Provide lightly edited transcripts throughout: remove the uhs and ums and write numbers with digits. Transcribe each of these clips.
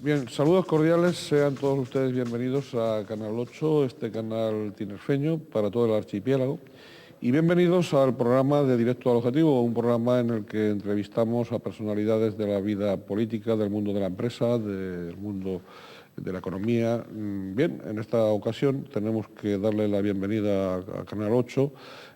Bien, saludos cordiales, sean todos ustedes bienvenidos a Canal 8, este canal tinerfeño para todo el archipiélago. Y bienvenidos al programa de Directo al Objetivo, un programa en el que entrevistamos a personalidades de la vida política, del mundo de la empresa, del mundo de la economía. Bien, en esta ocasión tenemos que darle la bienvenida a Canal 8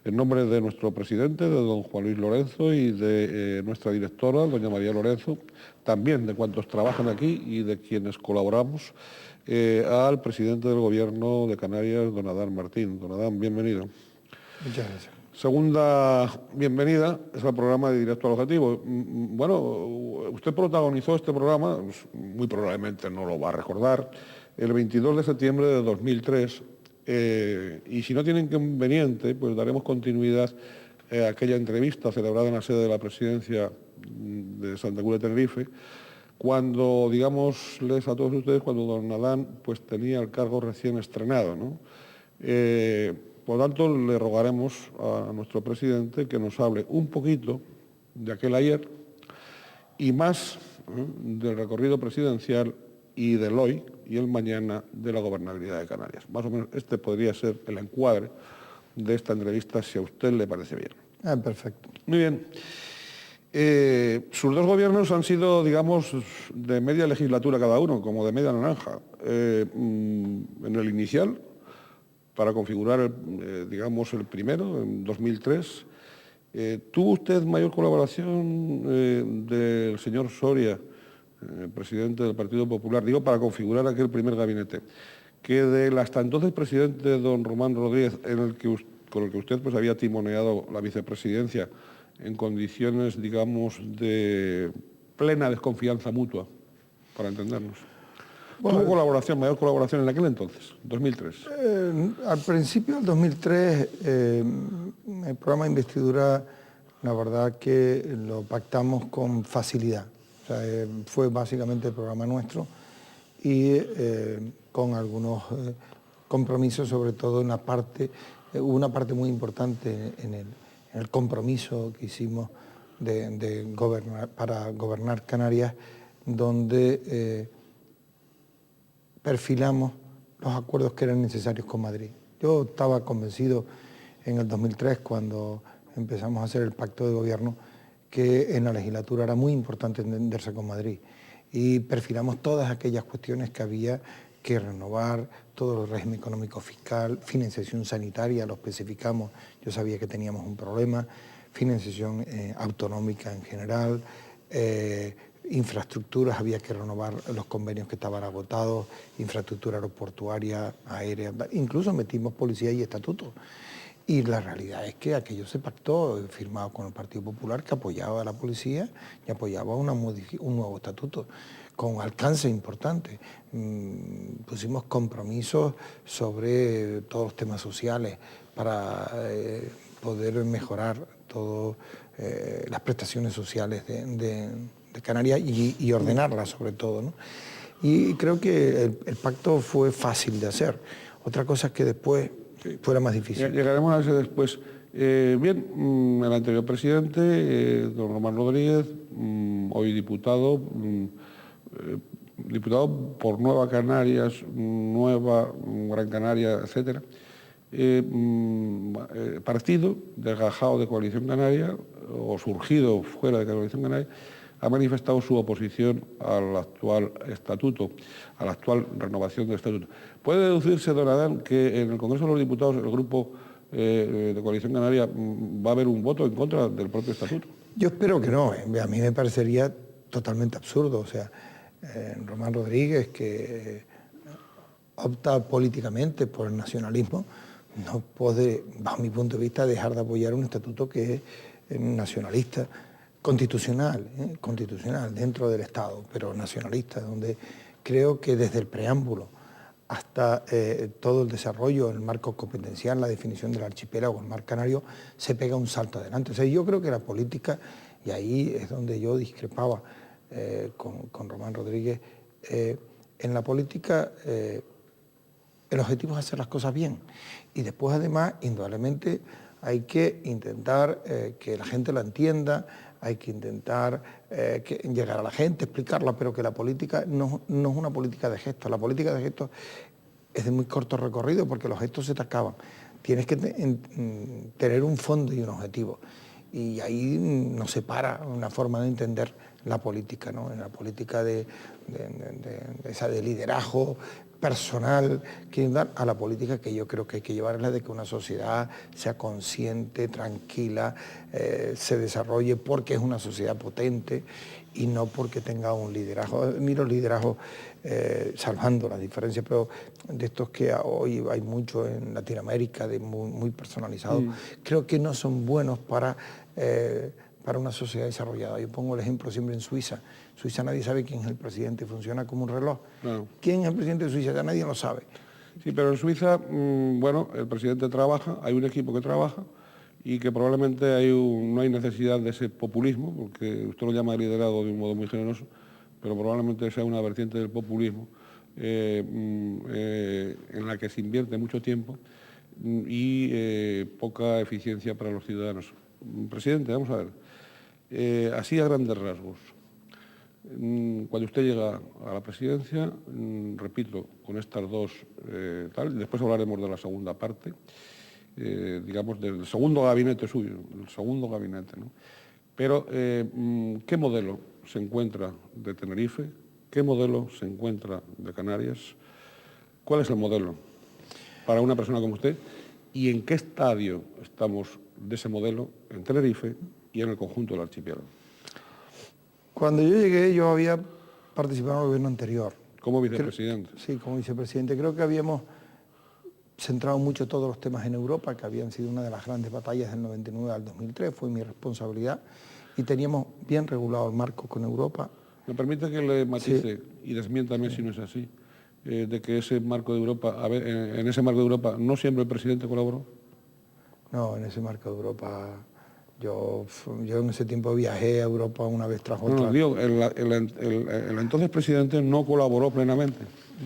en nombre de nuestro presidente, de don Juan Luis Lorenzo, y de nuestra directora, doña María Lorenzo, también de cuantos trabajan aquí y de quienes colaboramos, al presidente del Gobierno de Canarias, don Adán Martín. Don Adán, bienvenido. Muchas gracias. Segunda bienvenida es al programa de Directo al Objetivo. Bueno, usted protagonizó este programa, muy probablemente no lo va a recordar, el 22 de septiembre de 2003, y si no tiene inconveniente, pues daremos continuidad a aquella entrevista celebrada en la sede de la Presidencia de Santa Cruz de Tenerife, cuando, digámosles a todos ustedes, cuando don Adán pues tenía el cargo recién estrenado, ¿no? Por lo tanto, le rogaremos a nuestro presidente que nos hable un poquito de aquel ayer y más del recorrido presidencial y del hoy y el mañana de la gobernabilidad de Canarias. Más o menos este podría ser el encuadre de esta entrevista, si a usted le parece bien. Perfecto. Muy bien. Sus dos gobiernos han sido, digamos, de media legislatura cada uno, como de media naranja. En el inicial, para configurar, digamos, el primero, en 2003. ¿Tuvo usted mayor colaboración del señor Soria, presidente del Partido Popular, digo, para configurar aquel primer gabinete, que del hasta entonces presidente don Román Rodríguez, con el que usted pues, había timoneado la vicepresidencia en condiciones, digamos, de plena desconfianza mutua, para entendernos? Bueno, ¿Tuvo colaboración, mayor colaboración en aquel entonces, 2003? Al principio del 2003, el programa de investidura, la verdad que lo pactamos con facilidad. O sea, fue básicamente el programa nuestro y con algunos compromisos, sobre todo en la parte, hubo una parte muy importante en el compromiso que hicimos de gobernar, para gobernar Canarias, donde perfilamos los acuerdos que eran necesarios con Madrid. Yo estaba convencido en el 2003, cuando empezamos a hacer el pacto de gobierno, que en la legislatura era muy importante entenderse con Madrid. Y perfilamos todas aquellas cuestiones que había que renovar, todo el régimen económico fiscal, financiación sanitaria, lo especificamos, yo sabía que teníamos un problema, financiación autonómica en general, infraestructuras, había que renovar los convenios que estaban agotados, infraestructura aeroportuaria, aérea, incluso metimos policía y estatutos. Y la realidad es que aquello se pactó, firmado con el Partido Popular, que apoyaba a la policía y apoyaba un nuevo estatuto, con alcance importante. Pusimos compromisos sobre todos los temas sociales para poder mejorar todas las prestaciones sociales de Canarias y ordenarlas sobre todo, ¿no? Y creo que el pacto fue fácil de hacer. Otra cosa es que después fuera más difícil. Llegaremos a ese después. Bien, el anterior presidente, don Román Rodríguez, hoy diputado, diputado por Nueva Canarias, Nueva Gran Canaria, etcétera. Partido desgajado de Coalición Canaria, o surgido fuera de Coalición Canaria, ha manifestado su oposición al actual estatuto, a la actual renovación del estatuto. ¿Puede deducirse, don Adán, que en el Congreso de los Diputados el grupo de Coalición Canaria va a haber un voto en contra del propio estatuto? Yo espero que no. A mí me parecería totalmente absurdo. O sea, Román Rodríguez, que opta políticamente por el nacionalismo, no puede, bajo mi punto de vista, dejar de apoyar un estatuto que es nacionalista, constitucional, constitucional, dentro del Estado, pero nacionalista, donde creo que desde el preámbulo hasta todo el desarrollo, el marco competencial, la definición del archipiélago, el mar canario, se pega un salto adelante. O sea, yo creo que la política, y ahí es donde yo discrepaba con Román Rodríguez, en la política el objetivo es hacer las cosas bien. Y después, además, indudablemente, Hay que intentar que la gente la entienda, hay que intentar llegar a la gente, explicarla, pero que la política no es una política de gestos. La política de gestos es de muy corto recorrido porque los gestos se te acaban. Tienes que tener un fondo y un objetivo. Y ahí nos separa una forma de entender la política, ¿no? En la política de liderazgo personal que dar a la política que yo creo que hay que llevar, es la de que una sociedad sea consciente, tranquila, se desarrolle porque es una sociedad potente y no porque tenga un liderazgo. Miro liderazgos, salvando las diferencias, pero de estos que hoy hay mucho en Latinoamérica, de muy personalizados, creo que no son buenos para una sociedad desarrollada. Yo pongo el ejemplo siempre en Suiza. Suiza nadie sabe quién es el presidente, funciona como un reloj. Claro. ¿Quién es el presidente de Suiza? Ya nadie lo sabe. Sí, pero en Suiza, bueno, el presidente trabaja, hay un equipo que trabaja y que probablemente no hay necesidad de ese populismo, porque usted lo llama liderazgo de un modo muy generoso, pero probablemente sea una vertiente del populismo en la que se invierte mucho tiempo y poca eficiencia para los ciudadanos. Presidente, vamos a ver, así a grandes rasgos. Cuando usted llega a la presidencia, repito, con estas dos, después hablaremos de la segunda parte, digamos, del segundo gabinete suyo, el segundo gabinete, ¿no? Pero, ¿qué modelo se encuentra de Tenerife? ¿Qué modelo se encuentra de Canarias? ¿Cuál es el modelo para una persona como usted? ¿Y en qué estadio estamos de ese modelo en Tenerife y en el conjunto del archipiélago? Cuando yo llegué, yo había participado en el gobierno anterior. Como vicepresidente. Sí, como vicepresidente. Creo que habíamos centrado mucho todos los temas en Europa, que habían sido una de las grandes batallas del 99 al 2003, fue mi responsabilidad, y teníamos bien regulado el marco con Europa. ¿Me permite que le matice y desmiéntame si no es así, de que ese marco de Europa, en ese marco de Europa, no siempre el presidente colaboró? No, en ese marco de Europa, yo en ese tiempo viajé a Europa una vez tras otra. No, digo, el entonces presidente no colaboró plenamente.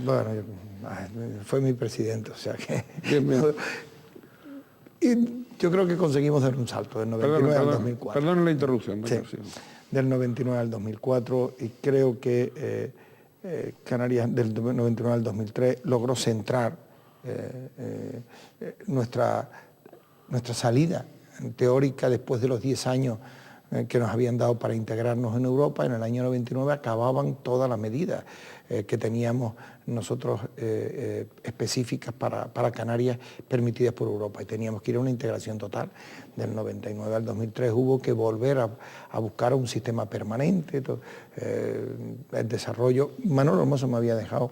Bueno, fue mi presidente, o sea que... Bien, bien. Y yo creo que conseguimos dar un salto del 99 al 2004. Perdón la interrupción. Sí, del 99 al 2004, y creo que Canarias del 99 al 2003 logró centrar nuestra salida teórica después de los 10 años que nos habían dado para integrarnos en Europa. En el año 99 acababan todas las medidas que teníamos nosotros específicas para Canarias permitidas por Europa, y teníamos que ir a una integración total. Del 99 al 2003 hubo que volver a buscar un sistema permanente, el desarrollo. Manolo Hermoso me había dejado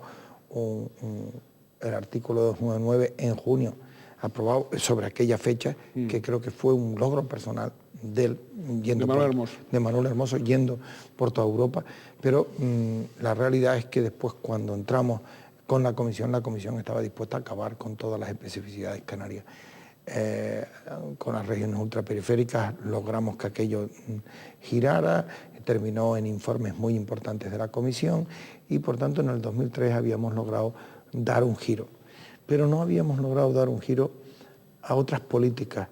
el artículo 299 en junio, aprobado sobre aquella fecha, que creo que fue un logro personal de él, de Manuel Hermoso, yendo por toda Europa. Pero la realidad es que después, cuando entramos con la comisión estaba dispuesta a acabar con todas las especificidades canarias. Con las regiones ultraperiféricas logramos que aquello girara, terminó en informes muy importantes de la comisión, y por tanto en el 2003 habíamos logrado dar un giro. Pero no habíamos logrado dar un giro a otras políticas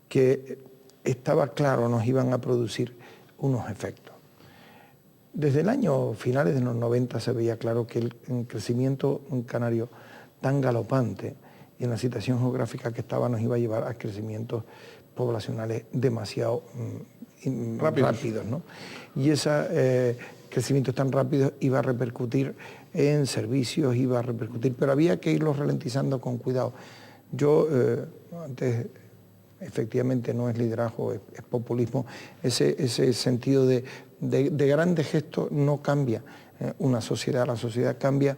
que estaba claro nos iban a producir unos efectos. Desde el año finales de los 90 se veía claro que el crecimiento canario tan galopante y en la situación geográfica que estaba nos iba a llevar a crecimientos poblacionales demasiado rápidos, ¿no? Y ese crecimiento tan rápido iba a repercutir en servicios, iba a repercutir, pero había que irlos ralentizando con cuidado. Yo, antes, efectivamente no es liderazgo, es populismo, ese sentido de grandes gestos no cambia una sociedad. La sociedad cambia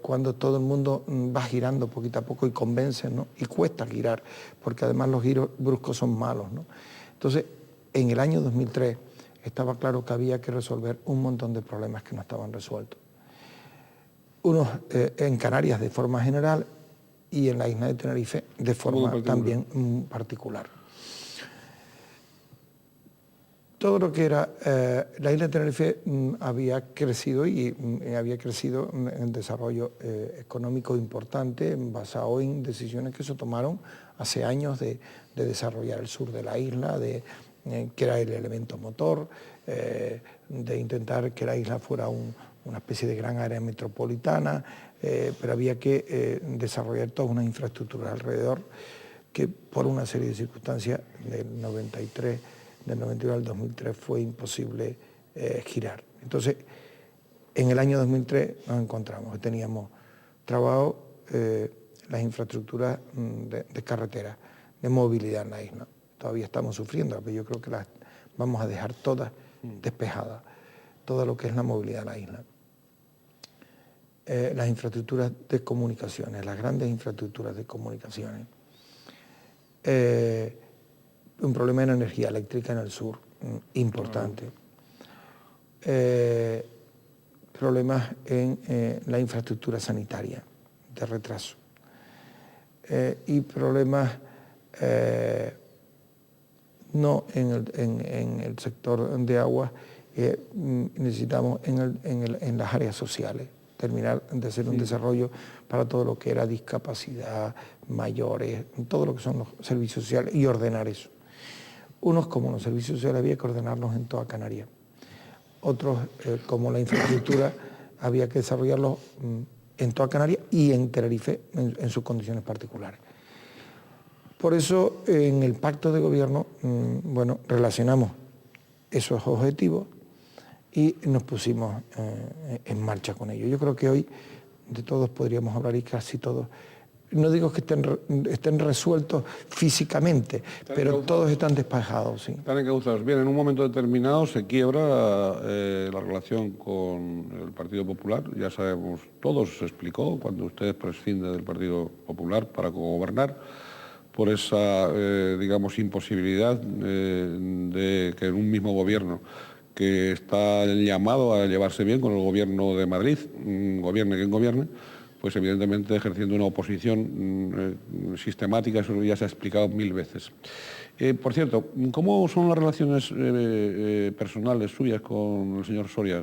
cuando todo el mundo va girando poquito a poco y convence, ¿no? Y cuesta girar, porque además los giros bruscos son malos, ¿no? Entonces, en el año 2003 estaba claro que había que resolver un montón de problemas que no estaban resueltos. Unos en Canarias de forma general y en la isla de Tenerife de forma también particular. todo lo que era la isla de Tenerife había crecido había crecido en desarrollo económico importante basado en decisiones que se tomaron hace años de desarrollar el sur de la isla, que era el elemento motor, de intentar que la isla fuera una especie de gran área metropolitana, pero había que desarrollar toda una infraestructura alrededor que por una serie de circunstancias del 93, del 91 al 2003 fue imposible girar. Entonces, en el año 2003 nos encontramos que teníamos trabado las infraestructuras de carretera, de movilidad en la isla. Todavía estamos sufriendo, pero yo creo que las vamos a dejar todas despejadas, todo lo que es la movilidad en la isla. Las infraestructuras de comunicaciones, las grandes infraestructuras de comunicaciones. Un problema en energía eléctrica en el sur, importante. Problemas en la infraestructura sanitaria, de retraso. Y problemas no en el sector de agua, necesitamos en las áreas sociales terminar de hacer un desarrollo para todo lo que era discapacidad, mayores, todo lo que son los servicios sociales y ordenar eso. Unos como los servicios sociales había que ordenarlos en toda Canarias. Otros como la infraestructura había que desarrollarlos en toda Canarias y en Tenerife en sus condiciones particulares. Por eso en el pacto de gobierno, bueno, relacionamos esos objetivos y nos pusimos en marcha con ello. Yo creo que hoy de todos podríamos hablar y casi todos, no digo que estén resueltos físicamente, pero todos están despejados. Sí. Están encauzados. Bien, en un momento determinado se quiebra la relación con el Partido Popular. Ya sabemos, todo se explicó cuando usted prescinde del Partido Popular para gobernar, por esa, digamos, imposibilidad de que en un mismo gobierno que está llamado a llevarse bien con el gobierno de Madrid, gobierne quien gobierne, pues evidentemente ejerciendo una oposición sistemática, eso ya se ha explicado 1000 veces. Por cierto, ¿cómo son las relaciones personales suyas con el señor Soria?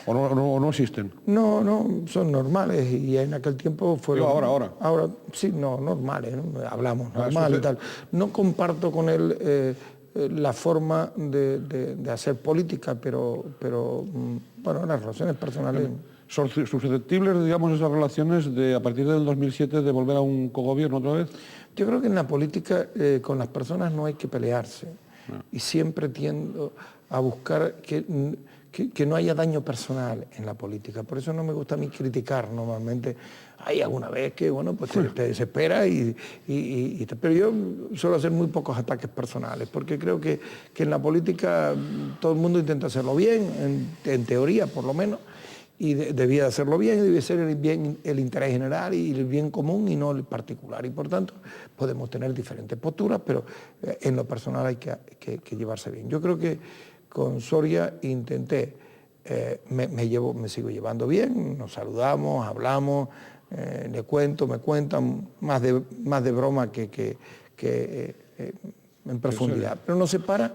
¿O no existen? No, son normales y en aquel tiempo fueron... Ahora. Ahora, sí, no, normales, ¿no? Hablamos normal y tal. No comparto con él la forma de hacer política, pero bueno, las relaciones personales... ¿Son susceptibles, digamos, esas relaciones de a partir del 2007 de volver a un cogobierno otra vez? Yo creo que en la política con las personas no hay que pelearse y siempre tiendo a buscar que no haya daño personal en la política. Por eso no me gusta a mí criticar normalmente. Hay alguna vez que, bueno, pues te desespera pero yo suelo hacer muy pocos ataques personales, porque creo que en la política todo el mundo intenta hacerlo bien, en teoría por lo menos, y debía de hacerlo bien, debe ser el interés general y el bien común y no el particular. Y por tanto podemos tener diferentes posturas, pero en lo personal hay que llevarse bien. Yo creo que con Soria intenté, me sigo llevando bien, nos saludamos, hablamos, le cuento, me cuentan, más de broma que en profundidad. Pero nos separa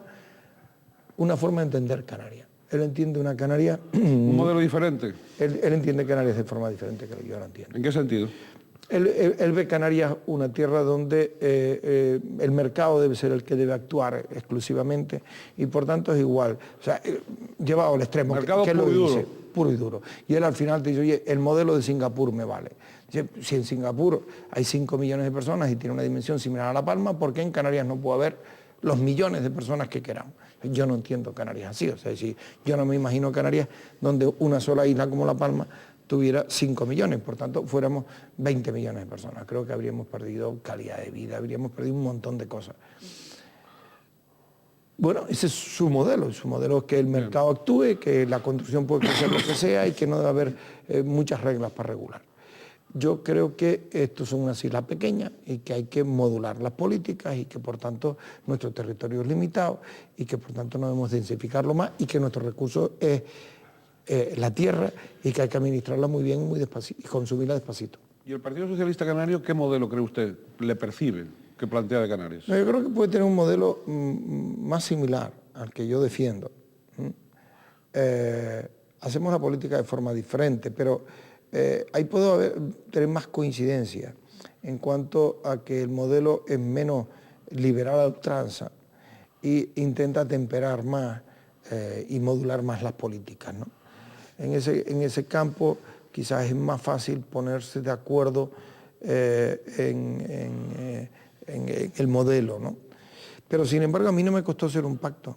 una forma de entender Canarias. Él entiende una Canarias... ¿Un modelo diferente? Él entiende Canarias de forma diferente que yo lo entiendo. ¿En qué sentido? Él ve Canarias una tierra donde el mercado debe ser el que debe actuar exclusivamente y por tanto es igual. O sea, llevado al extremo, mercado que puro lo y duro. dice, puro y duro. Y él al final te dice, oye, el modelo de Singapur me vale. Si en Singapur hay 5 millones de personas y tiene una dimensión similar a La Palma, ¿por qué en Canarias no puede haber los millones de personas que queramos? Yo no entiendo Canarias así, o sea, yo no me imagino Canarias donde una sola isla como La Palma tuviera 5 millones, por tanto fuéramos 20 millones de personas. Creo que habríamos perdido calidad de vida, habríamos perdido un montón de cosas. Bueno, ese es su modelo es que el mercado actúe, que la construcción puede crecer lo que sea y que no debe haber muchas reglas para regular. Yo creo que estos son unas islas pequeñas y que hay que modular las políticas y que por tanto nuestro territorio es limitado y que por tanto no debemos densificarlo más y que nuestro recurso es la tierra y que hay que administrarla muy bien, muy despacito y consumirla despacito. ¿Y el Partido Socialista Canario qué modelo cree usted le percibe, que plantea de Canarias? Yo creo que puede tener un modelo más similar al que yo defiendo, hacemos la política de forma diferente, pero ahí puedo tener más coincidencia en cuanto a que el modelo es menos liberal a ultranza e intenta temperar más y modular más las políticas, ¿no? En ese campo quizás es más fácil ponerse de acuerdo en el modelo, ¿no? Pero sin embargo a mí no me costó hacer un pacto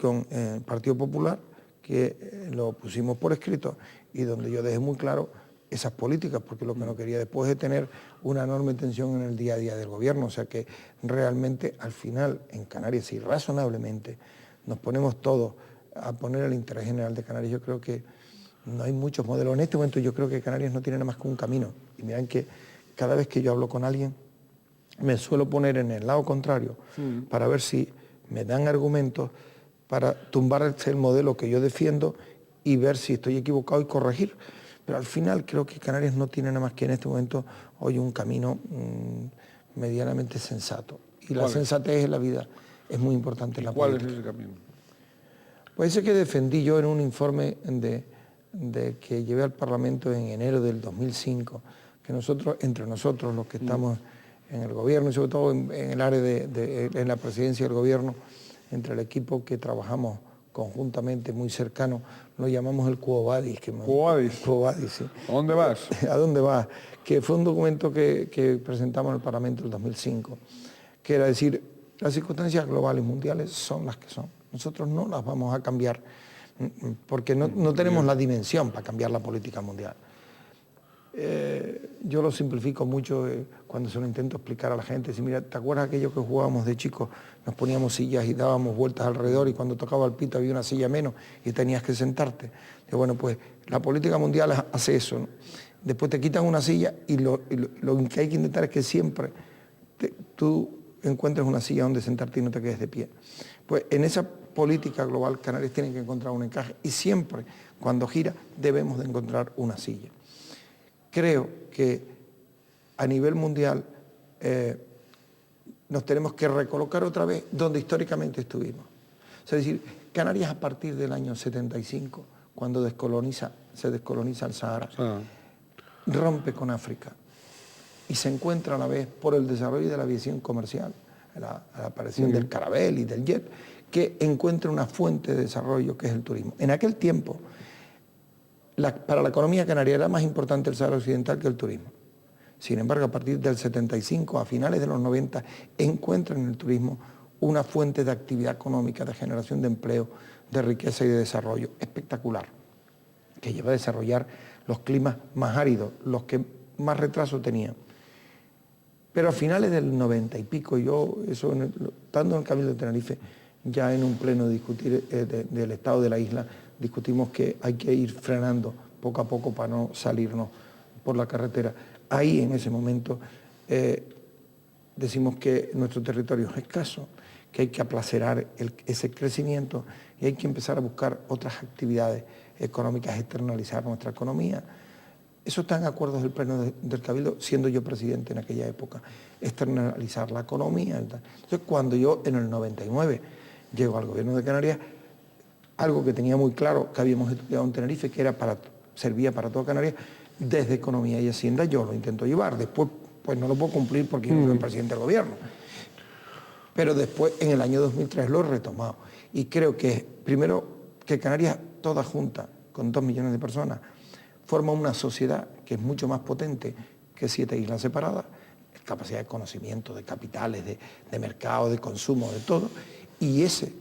con el Partido Popular, que lo pusimos por escrito y donde yo dejé muy claro esas políticas, porque lo que no quería después es tener una enorme tensión en el día a día del gobierno. O sea que realmente al final en Canarias, si razonablemente nos ponemos todos a poner el interés general de Canarias, yo creo que no hay muchos modelos. En este momento yo creo que Canarias no tiene nada más que un camino. Y miren que cada vez que yo hablo con alguien me suelo poner en el lado contrario para ver si me dan argumentos para tumbar el modelo que yo defiendo y ver si estoy equivocado y corregir. Pero al final creo que Canarias no tiene nada más que en este momento hoy un camino medianamente sensato. Y la sensatez en la vida es muy importante en la política. ¿Cuál es ese camino? Pues ese que defendí yo en un informe de que llevé al Parlamento en enero del 2005, que nosotros, entre nosotros, los que estamos en el gobierno y sobre todo en el área en la presidencia del gobierno, entre el equipo que trabajamos conjuntamente muy cercano, lo llamamos el Quo Vadis. ¿Quo Vadis? Quo Vadis, sí. ¿A dónde vas? ¿A dónde vas? Que fue un documento que presentamos en el Parlamento en el 2005, que era decir, las circunstancias globales mundiales son las que son. Nosotros no las vamos a cambiar porque no tenemos la dimensión para cambiar la política mundial. Yo lo simplifico mucho cuando se lo intento explicar a la gente. Si mira, ¿te acuerdas aquello que jugábamos de chicos? Nos poníamos sillas y dábamos vueltas alrededor y cuando tocaba el pito había una silla menos y tenías que sentarte. Digo, bueno, pues la política mundial hace eso, ¿no? Después te quitan una silla y lo que hay que intentar es que siempre tú encuentres una silla donde sentarte y no te quedes de pie. Pues en esa política global Canarias tiene que encontrar un encaje y siempre cuando gira debemos de encontrar una silla. Creo que a nivel mundial nos tenemos que recolocar otra vez donde históricamente estuvimos. Es decir, Canarias a partir del año 75, cuando se descoloniza el Sahara, rompe con África y se encuentra a la vez por el desarrollo de la aviación comercial, la aparición del carabel y del jet, que encuentra una fuente de desarrollo que es el turismo. En aquel tiempo, para la economía canaria era más importante el Sahara Occidental que el turismo. Sin embargo, a partir del 75, a finales de los 90, encuentran en el turismo una fuente de actividad económica, de generación de empleo, de riqueza y de desarrollo espectacular, que lleva a desarrollar los climas más áridos, los que más retraso tenían. Pero a finales del 90 y pico, estando en el Cabildo de Tenerife, ya en un pleno de discutir del estado de la isla, discutimos que hay que ir frenando poco a poco para no salirnos por la carretera. Ahí, en ese momento, decimos que nuestro territorio es escaso, que hay que aplacerar ese crecimiento y hay que empezar a buscar otras actividades económicas, externalizar nuestra economía. Eso está en acuerdos del Pleno del Cabildo, siendo yo presidente en aquella época, externalizar la economía. Entonces, cuando yo en el 99 llego al gobierno de Canarias, algo que tenía muy claro que habíamos estudiado en Tenerife, que servía para toda Canarias, desde Economía y Hacienda yo lo intento llevar. Después, pues no lo puedo cumplir porque yo no soy el presidente del gobierno. Pero después, en el año 2003, lo he retomado. Y creo que, primero, que Canarias, toda junta, con 2 millones de personas, forma una sociedad que es mucho más potente que 7 islas separadas, capacidad de conocimiento, de capitales, de mercado, de consumo, de todo, y ese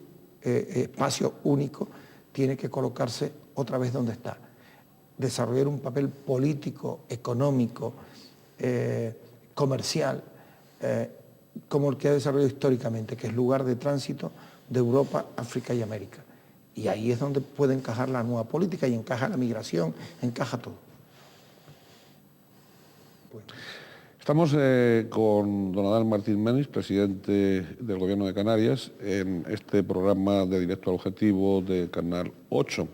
espacio único tiene que colocarse otra vez donde está. Desarrollar un papel político, económico, comercial, como el que ha desarrollado históricamente, que es lugar de tránsito de Europa, África y América. Y ahí es donde puede encajar la nueva política y encaja la migración, encaja todo. Bueno. Estamos con don Adán Martín Menis, presidente del Gobierno de Canarias, en este programa de Directo al Objetivo de Canal 8.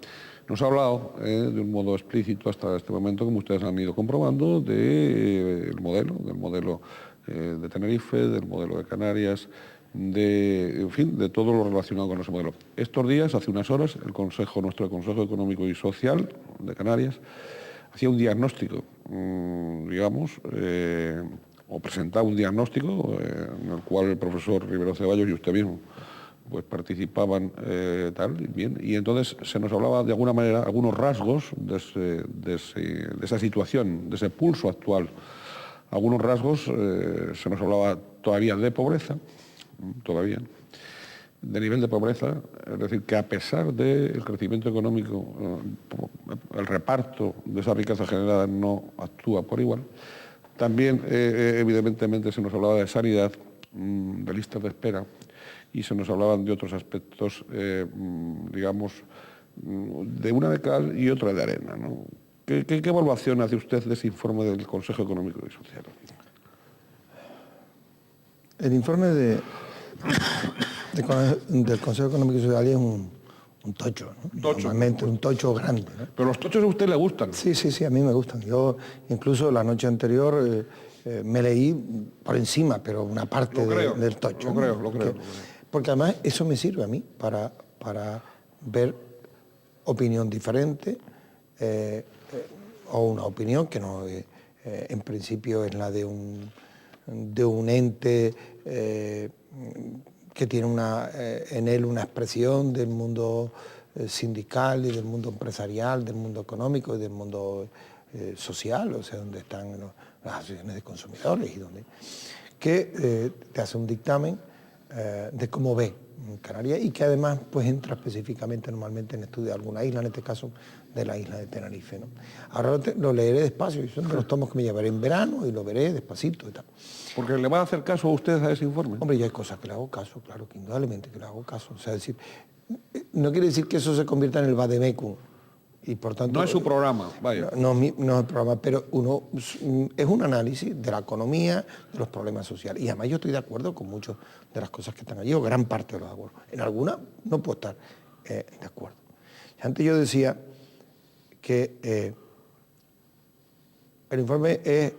Nos ha hablado de un modo explícito hasta este momento, como ustedes han ido comprobando, del modelo de Tenerife, del modelo de Canarias, en fin, de todo lo relacionado con ese modelo. Estos días, hace unas horas, nuestro Consejo Económico y Social de Canarias hacía un diagnóstico, digamos, o presentaba un diagnóstico en el cual el profesor Rivero Ceballos y usted mismo pues participaban bien, y entonces se nos hablaba de alguna manera, algunos rasgos de esa situación, de ese pulso actual. Algunos rasgos, se nos hablaba todavía de pobreza, todavía, de nivel de pobreza, es decir, que a pesar del crecimiento económico, el reparto de esa riqueza generada no actúa por igual. También, evidentemente, se nos hablaba de sanidad, de listas de espera, y se nos hablaban de otros aspectos, digamos, de una de cal y otra de arena, ¿no? ¿Qué evaluación hace usted de ese informe del Consejo Económico y Social? El informe del Consejo Económico y Social es un tocho, ¿no? Normalmente un tocho grande, ¿no? Pero los tochos a usted le gustan. Sí, a mí me gustan. Yo incluso la noche anterior me leí por encima, pero una parte del tocho. Lo creo. Porque además eso me sirve a mí para ver opinión diferente, o una opinión que no en principio es la de un ente que tiene en él una expresión del mundo sindical y del mundo empresarial, del mundo económico y del mundo social, o sea, donde están las asociaciones de consumidores y donde que te hace un dictamen de cómo ve Canarias y que además pues entra específicamente normalmente en estudio de alguna isla, en este caso de la isla de Tenerife, ¿no? Ahora lo leeré despacio, y son de los tomos que me llevaré en verano y lo veré despacito y tal. ¿Porque le va a hacer caso a usted a ese informe? Hombre, ya hay cosas que le hago caso, claro, que indudablemente que le hago caso. O sea, decir, no quiere decir que eso se convierta en el vademecum. Y por tanto, no es su programa, vaya. No es el programa, pero es un análisis de la economía, de los problemas sociales. Y además yo estoy de acuerdo con muchas de las cosas que están allí, o gran parte de los acuerdos. En algunas no puedo estar de acuerdo. Antes yo decía que el informe es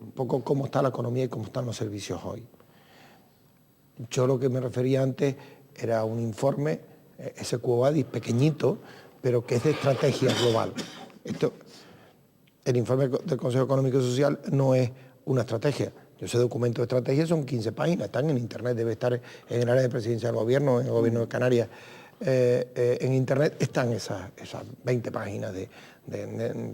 un poco cómo está la economía y cómo están los servicios hoy. Yo lo que me refería antes era un informe, ese Quo Vadis pequeñito, pero que es de estrategia global. El informe del Consejo Económico y Social no es una estrategia. Ese documento de estrategia son 15 páginas, están en Internet, debe estar en el área de presidencia del gobierno, en el gobierno de Canarias. En Internet están esas 20 páginas de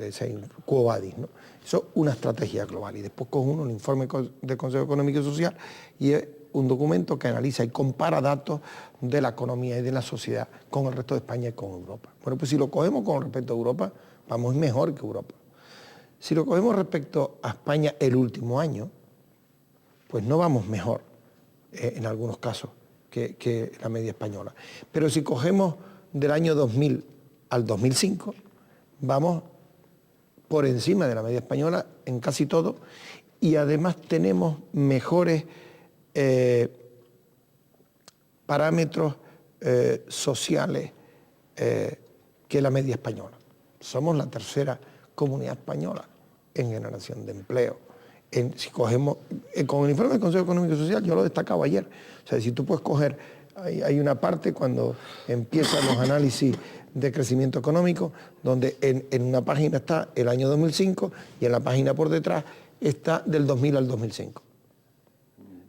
ese Quo Vadis, ¿no? Eso es una estrategia global. Y después coge uno el informe del Consejo Económico y Social y es un documento que analiza y compara datos de la economía y de la sociedad con el resto de España y con Europa. Bueno, pues si lo cogemos con respecto a Europa, vamos mejor que Europa. Si lo cogemos respecto a España el último año, pues no vamos mejor en algunos casos que la media española. Pero si cogemos del año 2000 al 2005, vamos por encima de la media española en casi todo y además tenemos mejores parámetros sociales que la media española. Somos la tercera comunidad española en generación de empleo. Si cogemos, con el informe del Consejo Económico y Social, yo lo destacaba ayer, o sea, si tú puedes coger, hay una parte cuando empiezan los análisis de crecimiento económico, donde en una página está el año 2005 y en la página por detrás está del 2000 al 2005.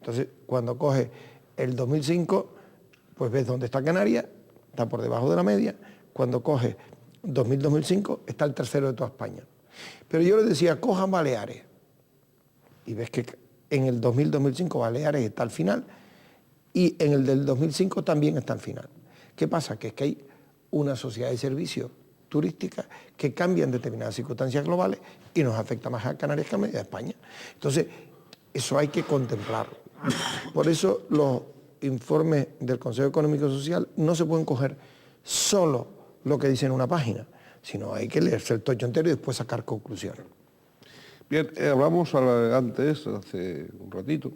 Entonces, cuando coges el 2005, pues ves dónde está Canarias, está por debajo de la media. Cuando coges 2000-2005, está el tercero de toda España. Pero yo les decía, cojan Baleares. Y ves que en el 2000-2005 Baleares está al final y en el del 2005 también está al final. ¿Qué pasa? Que es que hay una sociedad de servicios turísticas que cambian determinadas circunstancias globales y nos afecta más a Canarias que a media España. Entonces, eso hay que contemplarlo. Por eso los informes del Consejo Económico y Social no se pueden coger solo lo que dice en una página, sino hay que leerse el tocho entero y después sacar conclusiones. Bien, hablamos antes, hace un ratito,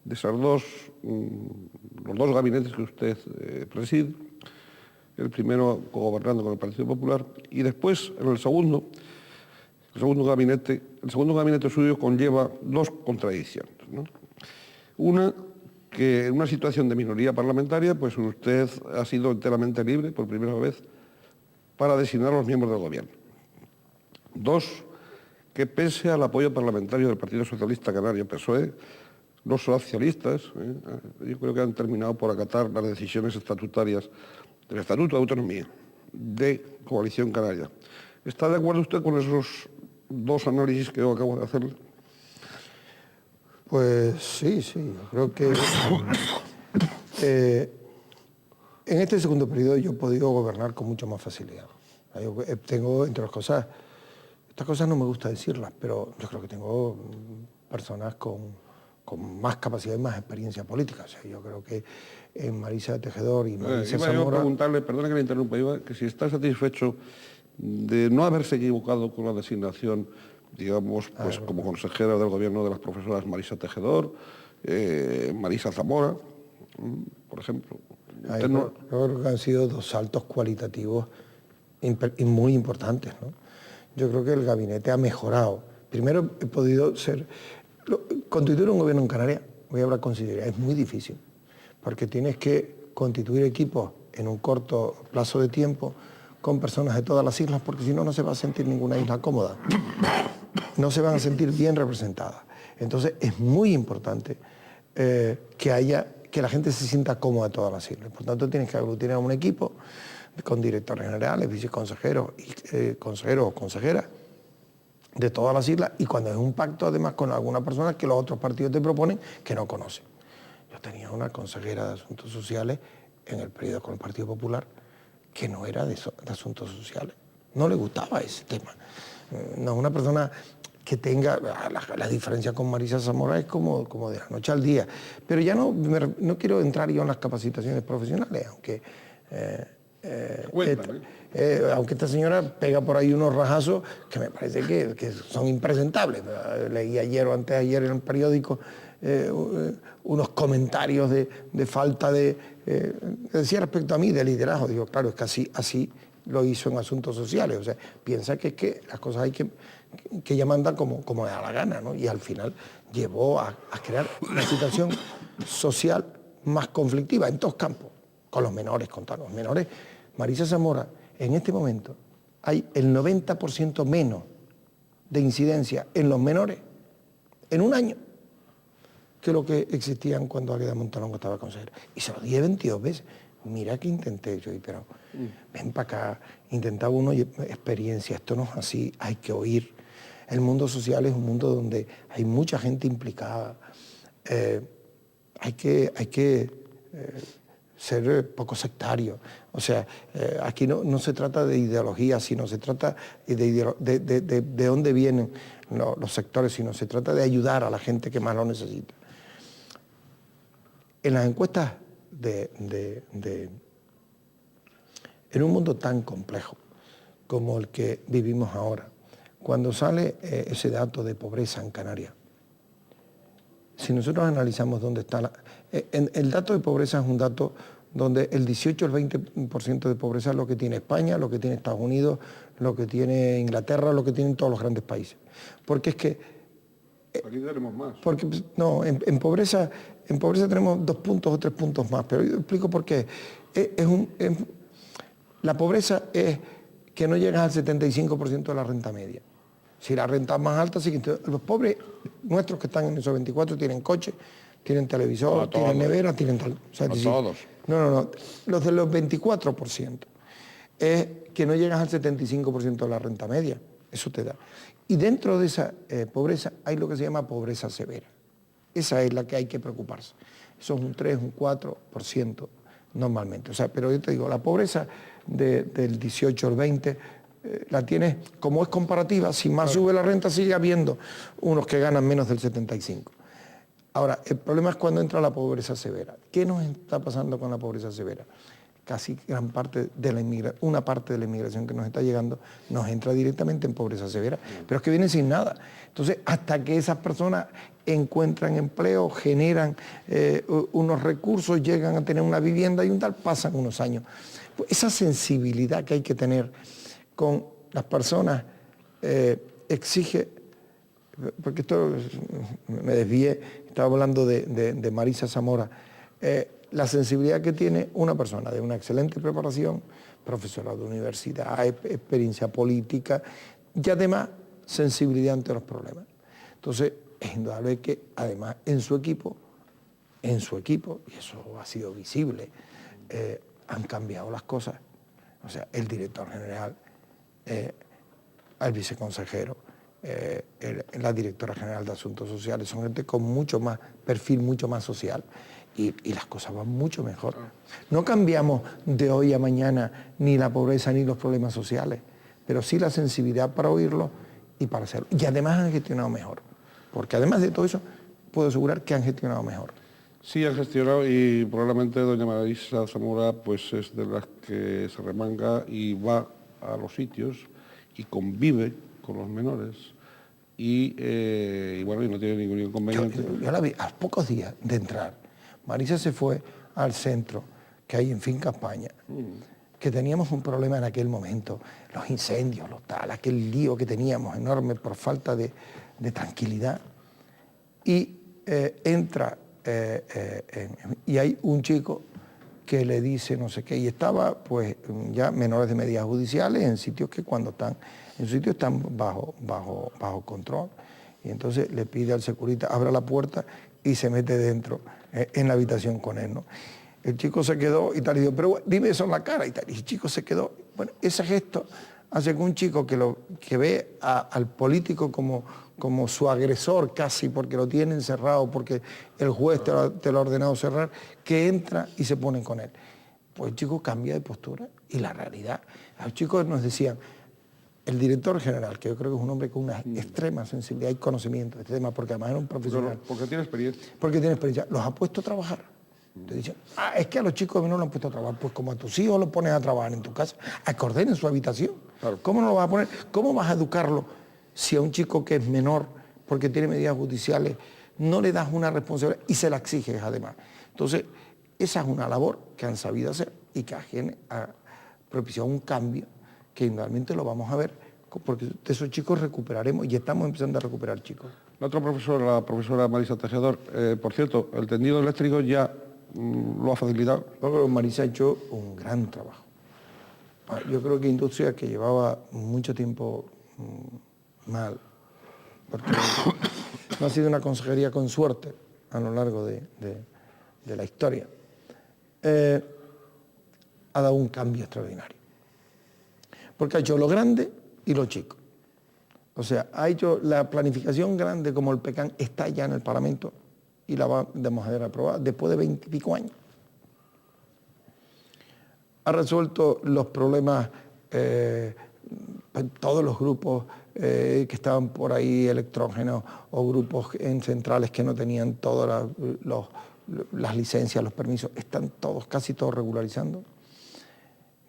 de los dos gabinetes que usted preside, el primero gobernando con el Partido Popular y después en el segundo gabinete suyo conlleva dos contradicciones, ¿no? Una, que en una situación de minoría parlamentaria, pues usted ha sido enteramente libre, por primera vez, para designar a los miembros del Gobierno. 2, que pese al apoyo parlamentario del Partido Socialista Canario, PSOE, los socialistas, yo creo que han terminado por acatar las decisiones estatutarias del Estatuto de Autonomía de Coalición Canaria. ¿Está de acuerdo usted con esos 2 análisis que yo acabo de hacerle? Pues sí, yo creo que en este segundo periodo yo he podido gobernar con mucha más facilidad. Yo tengo, entre las cosas, estas cosas no me gusta decirlas, pero yo creo que tengo personas con más capacidad y más experiencia política. O sea, yo creo que en Marisa Tejedor y Marisa Zamora... Iba a preguntarle, perdone que le interrumpa, que si está satisfecho de no haberse equivocado con la designación, digamos, pues como consejera del Gobierno de las profesoras Marisa Tejedor, Marisa Zamora, por ejemplo. Yo creo que han sido 2 saltos cualitativos muy importantes, ¿no? Yo creo que el gabinete ha mejorado. Primero he podido constituir un gobierno en Canarias, voy a hablar con sinceridad, es muy difícil, porque tienes que constituir equipos en un corto plazo de tiempo con personas de todas las islas, porque si no, no se va a sentir ninguna isla cómoda. No se van a sentir bien representadas. Entonces es muy importante que la gente se sienta cómoda de todas las islas. Por tanto, tienes que aglutinar un equipo con directores generales, viceconsejeros, consejeros o consejeras de todas las islas, y cuando es un pacto además con alguna persona que los otros partidos te proponen que no conocen. Yo tenía una consejera de Asuntos Sociales en el periodo con el Partido Popular que no era de Asuntos Sociales, no le gustaba ese tema. No es una persona que tenga, la diferencia con Marisa Zamora es como de la noche al día, pero ya no quiero entrar yo en las capacitaciones profesionales, aunque... aunque esta señora pega por ahí unos rajazos que me parece que son impresentables. Leí ayer o antes de ayer en el periódico unos comentarios de falta de... decía respecto a mí, de liderazgo. Digo, claro, es que así lo hizo en Asuntos Sociales. O sea, piensa que es que las cosas hay que ella manda como le da la gana, ¿no? Y al final llevó a crear una situación social más conflictiva en todos campos, con los menores, con todos los menores. Marisa Zamora, en este momento hay el 90% menos de incidencia en los menores en un año que lo que existían cuando Águeda Montalongo estaba consejera. Y se lo dije 22 veces. Mira que intenté yo, pero ven para acá, intentaba uno experiencia, esto no es así, hay que oír. El mundo social es un mundo donde hay mucha gente implicada. Hay que ser poco sectario. O sea, aquí no se trata de ideología, sino se trata de dónde vienen los sectores, sino se trata de ayudar a la gente que más lo necesita. En las encuestas en un mundo tan complejo como el que vivimos ahora, cuando sale ese dato de pobreza en Canarias, si nosotros analizamos dónde está el dato de pobreza es un dato donde el 18 o el 20% de pobreza es lo que tiene España, lo que tiene Estados Unidos, lo que tiene Inglaterra, lo que tienen todos los grandes países. Porque es que... Aquí tenemos más. Porque, no, en pobreza tenemos 2 puntos o 3 puntos más, pero yo explico por qué. La pobreza es que no llegas al 75% de la renta media. Si la renta es más alta, sí que los pobres nuestros que están en esos 24 tienen coche, tienen televisor, tienen nevera, tienen tal. O sea, todos. No. Los de los 24% es que no llegas al 75% de la renta media. Eso te da. Y dentro de esa pobreza hay lo que se llama pobreza severa. Esa es la que hay que preocuparse. Eso es un 3, un 4% normalmente. O sea, pero yo te digo, la pobreza del 18 al 20 la tienes, como es comparativa, si más sube la renta sigue habiendo unos que ganan menos del 75. Ahora, el problema es cuando entra la pobreza severa. ¿Qué nos está pasando con la pobreza severa? Casi gran parte de una parte de la inmigración que nos está llegando nos entra directamente en pobreza severa, pero es que vienen sin nada. Entonces, hasta que esas personas encuentran empleo, generan unos recursos, llegan a tener una vivienda y un tal, pasan unos años. Pues esa sensibilidad que hay que tener con las personas exige porque esto me desvié, estaba hablando de Marisa Zamora, la sensibilidad que tiene una persona de una excelente preparación, profesora de universidad, experiencia política y además sensibilidad ante los problemas. Entonces, es indudable que además en su equipo, y eso ha sido visible, han cambiado las cosas. O sea, el director general, el viceconsejero, la directora general de Asuntos Sociales, son gente con mucho más perfil, mucho más social, y las cosas van mucho mejor. No cambiamos de hoy a mañana ni la pobreza ni los problemas sociales, pero sí la sensibilidad para oírlo y para hacerlo. Y además han gestionado mejor, porque además de todo eso, puedo asegurar que han gestionado mejor. Sí, han gestionado y probablemente doña Marisa Zamora pues es de las que se remanga y va a los sitios y convive con los menores y bueno, y no tiene ningún inconveniente. Yo la vi a pocos días de entrar. Marisa se fue al centro que hay en Finca España, que teníamos un problema en aquel momento, los incendios, aquel lío que teníamos enorme por falta de tranquilidad. Y entra y hay un chico que le dice no sé qué, y estaba pues ya menores de medidas judiciales en sitios que cuando están, en sitios están bajo control. Y entonces le pide al securita, abra la puerta y se mete dentro, en la habitación con él, ¿no? El chico se quedó y tal, y dijo, pero bueno, dime eso en la cara y tal. Y el chico se quedó. Bueno, ese gesto hace que un chico que ve al político como su agresor casi, porque lo tiene encerrado, porque el juez te lo ha ordenado cerrar, que entra y se pone con él. Pues el chico cambia de postura y la realidad. A los chicos nos decían, el director general, que yo creo que es un hombre con una extrema sensibilidad y conocimiento de este tema, porque además era un profesional. Porque tiene experiencia. Porque tiene experiencia. Los ha puesto a trabajar. Te dicen, es que a los chicos no los han puesto a trabajar. Pues como a tus hijos los pones a trabajar en tu casa, acordén en su habitación. Claro. ¿Cómo no lo vas a poner? ¿Cómo vas a educarlo si a un chico que es menor, porque tiene medidas judiciales, no le das una responsabilidad y se la exiges además? Entonces, esa es una labor que han sabido hacer y que ha propiciado un cambio que indudablemente lo vamos a ver, porque de esos chicos recuperaremos y estamos empezando a recuperar chicos. La otra profesora, la profesora Marisa Tejedor, por cierto, el tendido eléctrico ya lo ha facilitado. Yo creo que Marisa ha hecho un gran trabajo. Yo creo que industria que llevaba mucho tiempo mal, porque no ha sido una consejería con suerte a lo largo de la historia, ha dado un cambio extraordinario. Porque ha hecho lo grande y lo chico. O sea, ha hecho la planificación grande como el PECAN, está ya en el Parlamento y la vamos a ver aprobada después de 20 y pico años. Ha resuelto los problemas, todos los grupos que estaban por ahí electrógenos o grupos en centrales que no tenían todas las licencias, los permisos, están todos, casi todos regularizando.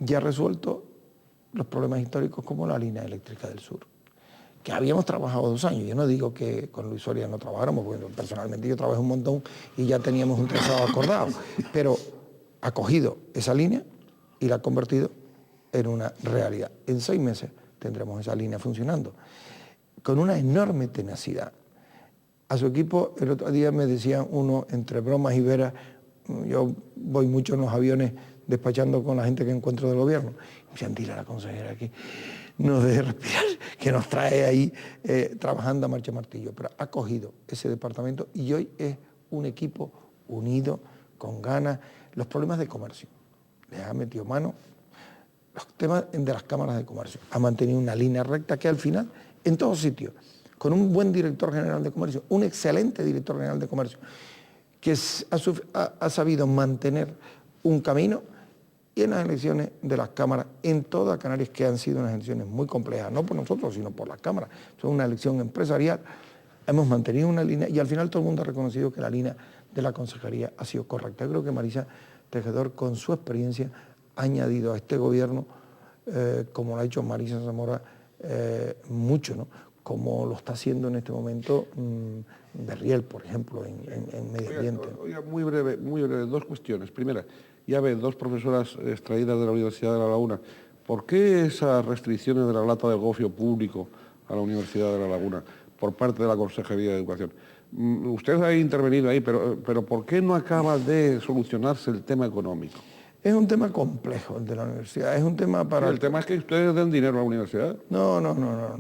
Ya ha resuelto los problemas históricos como la línea eléctrica del sur, que habíamos trabajado 2 años. Yo no digo que con Luis Soria no trabajáramos, porque personalmente yo trabajé un montón y ya teníamos un trazado acordado, pero ha cogido esa línea y la ha convertido en una realidad. En 6 meses tendremos esa línea funcionando, con una enorme tenacidad. A su equipo, el otro día me decían uno, entre bromas y veras, yo voy mucho en los aviones despachando con la gente que encuentro del gobierno. Me decían, dile a la consejera que nos deje respirar, que nos trae ahí trabajando a marcha martillo. Pero ha cogido ese departamento y hoy es un equipo unido, con ganas. Los problemas de comercio, les ha metido mano. Los temas de las cámaras de comercio, ha mantenido una línea recta que al final, en todos sitios, con un buen director general de comercio, un excelente director general de comercio, que ha sabido mantener un camino, y en las elecciones de las cámaras en toda Canarias, que han sido unas elecciones muy complejas, no por nosotros, sino por las cámaras, son una elección empresarial, hemos mantenido una línea y al final todo el mundo ha reconocido que la línea de la consejería ha sido correcta. Yo creo que Marisa Tejedor, con su experiencia, ha añadido a este gobierno, como lo ha hecho Marisa Zamora, mucho, ¿no? Como lo está haciendo en este momento Berriel, por ejemplo, en medio ambiente. Oiga, muy breve, 2 cuestiones. Primera, ya ve, 2 profesoras extraídas de la Universidad de La Laguna. ¿Por qué esas restricciones de la lata del gofio público a la Universidad de La Laguna? por parte de la Consejería de Educación. Usted ha intervenido ahí, pero ¿por qué no acaba de solucionarse el tema económico? Es un tema complejo el de la universidad, es un tema para... Sí, el tema es que ustedes den dinero a la universidad. No.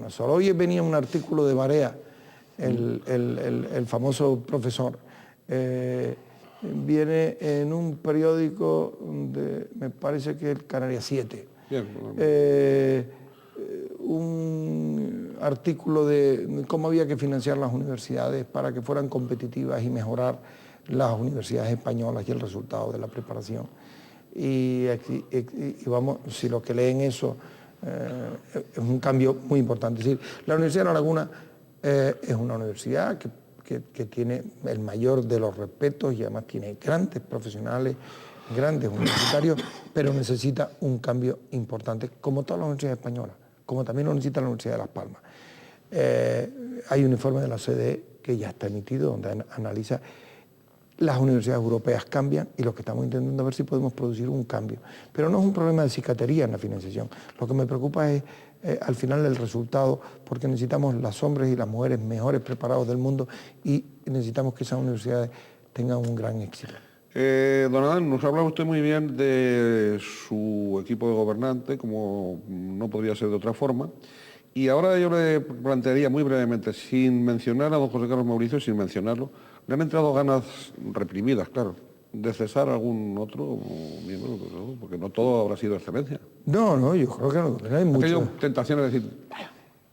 Solo hoy venía un artículo de Barea, el famoso profesor. Viene en un periódico, me parece que el Canarias 7. Bien, Un artículo de cómo había que financiar las universidades para que fueran competitivas y mejorar las universidades españolas y el resultado de la preparación. Y vamos, si los que leen eso, es un cambio muy importante. Es decir, la Universidad de La Laguna es una universidad que tiene el mayor de los respetos y además tiene grandes profesionales, grandes universitarios, pero necesita un cambio importante, como todas las universidades españolas, como también lo necesita la Universidad de Las Palmas. Hay un informe de la OCDE que ya está emitido, donde analiza las universidades europeas cambian y lo que estamos intentando ver si podemos producir un cambio. Pero no es un problema de cicatería en la financiación. Lo que me preocupa es al final el resultado, porque necesitamos los hombres y las mujeres mejores preparados del mundo y necesitamos que esas universidades tengan un gran éxito. Don Adán, nos habla usted muy bien de su equipo de gobernante, como no podría ser de otra forma. Y ahora yo le plantearía muy brevemente, sin mencionar a don José Carlos Mauricio, sin mencionarlo, le han entrado ganas reprimidas, claro, de cesar a algún otro miembro, porque no todo habrá sido excelencia. No, yo creo que no hay mucho. Ha tenido tentaciones de decir,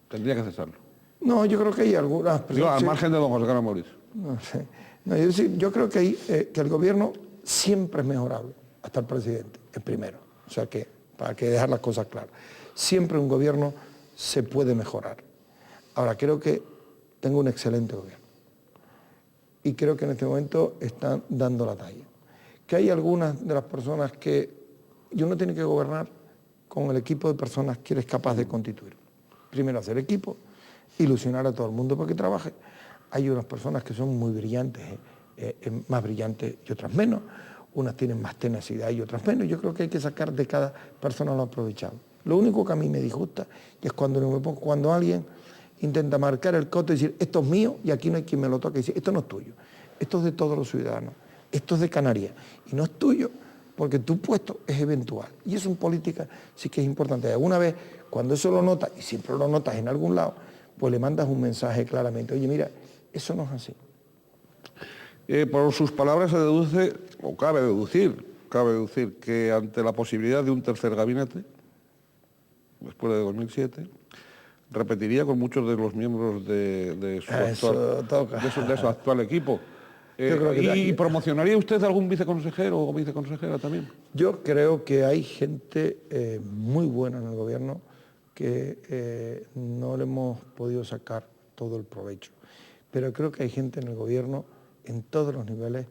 tendría que cesarlo. No, yo creo que hay algunas personas... Digo, al margen de don José Carlos Mauricio. No sé. No, yo creo que el gobierno siempre es mejorable, hasta el presidente, el primero. O sea que, para que dejar las cosas claras, siempre un gobierno se puede mejorar. Ahora, creo que tengo un excelente gobierno. Y creo que en este momento están dando la talla. Que hay algunas de las personas que uno tiene que gobernar con el equipo de personas que eres capaz de constituir. Primero hacer equipo, ilusionar a todo el mundo para que trabaje. Hay unas personas que son muy brillantes, más brillantes y otras menos. Unas tienen más tenacidad y otras menos. Yo creo que hay que sacar de cada persona lo aprovechado. Lo único que a mí me disgusta es cuando alguien intenta marcar el coto y decir, esto es mío y aquí no hay quien me lo toque y decir, esto no es tuyo, esto es de todos los ciudadanos, esto es de Canarias y no es tuyo porque tu puesto es eventual. Y eso en política sí que es importante. Alguna vez, cuando eso lo notas, y siempre lo notas en algún lado, pues le mandas un mensaje claramente, oye, mira, eso no es así. Por sus palabras se deduce, o cabe deducir que ante la posibilidad de un tercer gabinete, después de 2007, repetiría con muchos de los miembros de su actual equipo. ¿Y promocionaría usted algún viceconsejero o viceconsejera también? Yo creo que hay gente muy buena en el gobierno que no le hemos podido sacar todo el provecho. Pero creo que hay gente en el gobierno, en todos los niveles,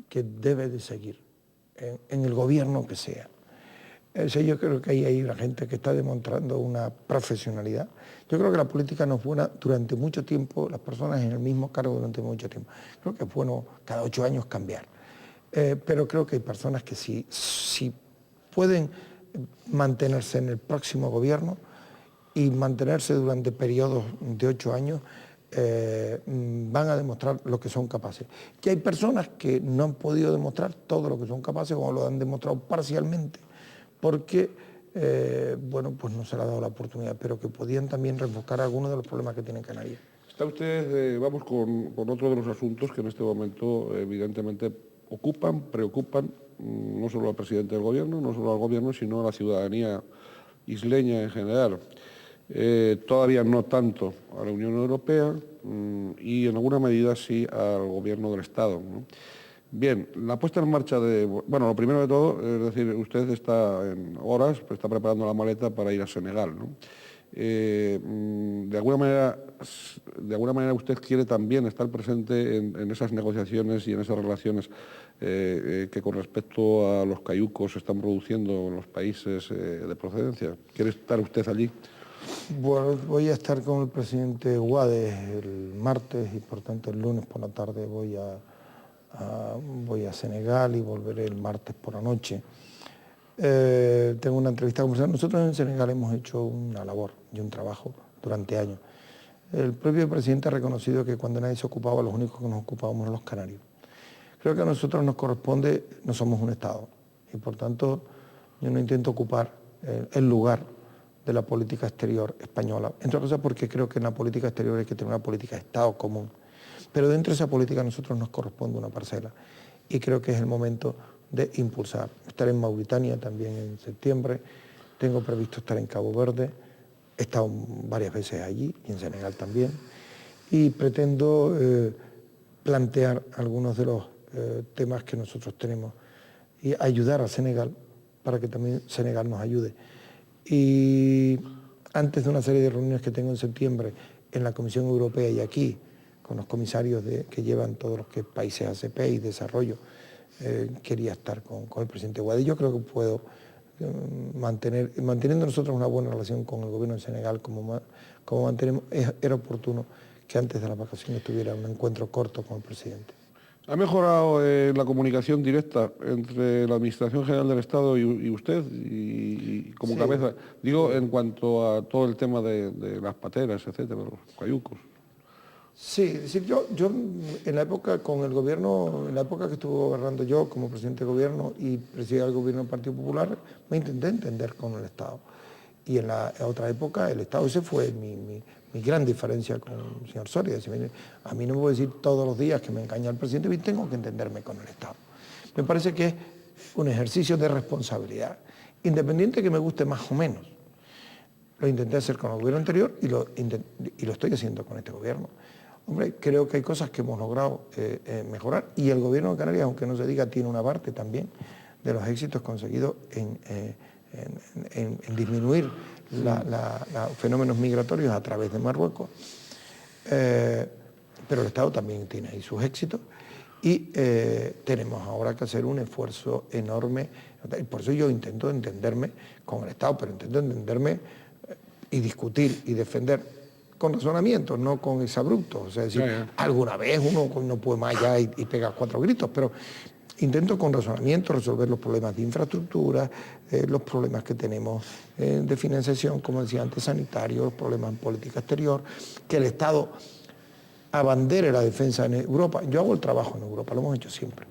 que debe de seguir, en el gobierno que sea. Yo creo que ahí hay una gente que está demostrando una profesionalidad. Yo creo que la política no es buena durante mucho tiempo, las personas en el mismo cargo durante mucho tiempo. Creo que es bueno cada 8 años cambiar. Pero creo que hay personas que si pueden mantenerse en el próximo gobierno y mantenerse durante periodos de 8 años, van a demostrar lo que son capaces. Que hay personas que no han podido demostrar todo lo que son capaces o lo han demostrado parcialmente, porque pues no se le ha dado la oportunidad, pero que podían también reenfocar algunos de los problemas que tiene Canarias. Está usted, vamos con otro de los asuntos que en este momento evidentemente preocupan no solo al presidente del gobierno, no solo al gobierno, sino a la ciudadanía isleña en general. Todavía no tanto a la Unión Europea y en alguna medida sí al gobierno del Estado, ¿no? Bien, la puesta en marcha bueno, lo primero de todo, es decir, usted está en horas, pues está preparando la maleta para ir a Senegal, ¿no? De alguna manera usted quiere también estar presente en esas negociaciones y en esas relaciones que con respecto a los cayucos se están produciendo en los países de procedencia. ¿Quiere estar usted allí? Bueno, voy a estar con el presidente Guades el martes y por tanto el lunes por la tarde voy a Senegal y volveré el martes por la noche. Tengo una entrevista comercial. Nosotros en Senegal hemos hecho una labor y un trabajo durante años. El propio presidente ha reconocido que cuando nadie se ocupaba, los únicos que nos ocupábamos eran los canarios. Creo que a nosotros nos corresponde, no somos un Estado, y por tanto yo no intento ocupar el lugar de la política exterior española, entre otras cosas porque creo que en la política exterior hay que tener una política de Estado común, pero dentro de esa política a nosotros nos corresponde una parcela, y creo que es el momento de impulsar. Estaré en Mauritania también en septiembre, tengo previsto estar en Cabo Verde, he estado varias veces allí y en Senegal también, y pretendo plantear algunos de los temas que nosotros tenemos y ayudar a Senegal para que también Senegal nos ayude. Y antes de una serie de reuniones que tengo en septiembre en la Comisión Europea y aquí, con los comisarios que llevan todos los países ACP y desarrollo, quería estar con el presidente Wade. Yo creo que puedo manteniendo nosotros una buena relación con el gobierno de Senegal, como mantenemos, era oportuno que antes de las vacaciones tuviera un encuentro corto con el presidente. ¿Ha mejorado la comunicación directa entre la Administración General del Estado y usted, y como cabeza? Digo, en cuanto a todo el tema de las pateras, etcétera, los cayucos. Sí, es decir, yo en la época con el gobierno, en la época que estuve gobernando yo como presidente de gobierno y presidía el gobierno del Partido Popular, me intenté entender con el Estado. Y en la otra época el Estado, ese fue mi gran diferencia con el señor Soria. A mí no me puede decir todos los días que me engaña el presidente, y tengo que entenderme con el Estado. Me parece que es un ejercicio de responsabilidad, independiente que me guste más o menos. Lo intenté hacer con el gobierno anterior y lo estoy haciendo con este gobierno. Hombre, creo que hay cosas que hemos logrado mejorar, y el gobierno de Canarias, aunque no se diga, tiene una parte también de los éxitos conseguidos en disminuir los fenómenos migratorios a través de Marruecos, pero el Estado también tiene ahí sus éxitos, y tenemos ahora que hacer un esfuerzo enorme, y por eso yo intento entenderme con el Estado, pero intento entenderme y discutir y defender con razonamiento, no con exabruptos. O sea, decir, alguna vez uno no puede más allá y pega 4 gritos, pero intento con razonamiento resolver los problemas de infraestructura, los problemas que tenemos de financiación, como decía antes, sanitarios, los problemas en política exterior, que el Estado abandere la defensa en Europa. Yo hago el trabajo en Europa, lo hemos hecho siempre.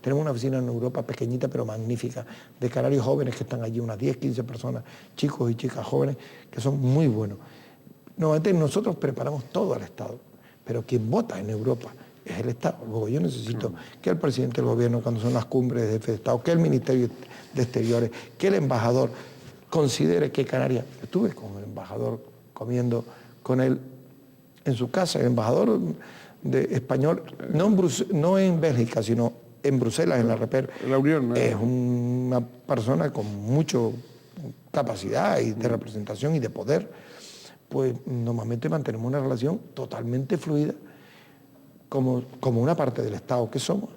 Tenemos una oficina en Europa pequeñita pero magnífica, de canarios jóvenes que están allí, unas 10, 15 personas, chicos y chicas jóvenes, que son muy buenos. Normalmente nosotros preparamos todo al Estado, pero quien vota en Europa es el Estado. Luego yo necesito que el presidente del gobierno, cuando son las cumbres de jefe de Estado, que el Ministerio de Exteriores, que el embajador considere que Canarias... Estuve con el embajador comiendo con él en su casa, el embajador español, no en Bélgica, sino en Bruselas, en la Reper. La Unión, ¿no? Es una persona con mucha capacidad y de representación y de poder. Pues normalmente mantenemos una relación totalmente fluida, como una parte del Estado que somos.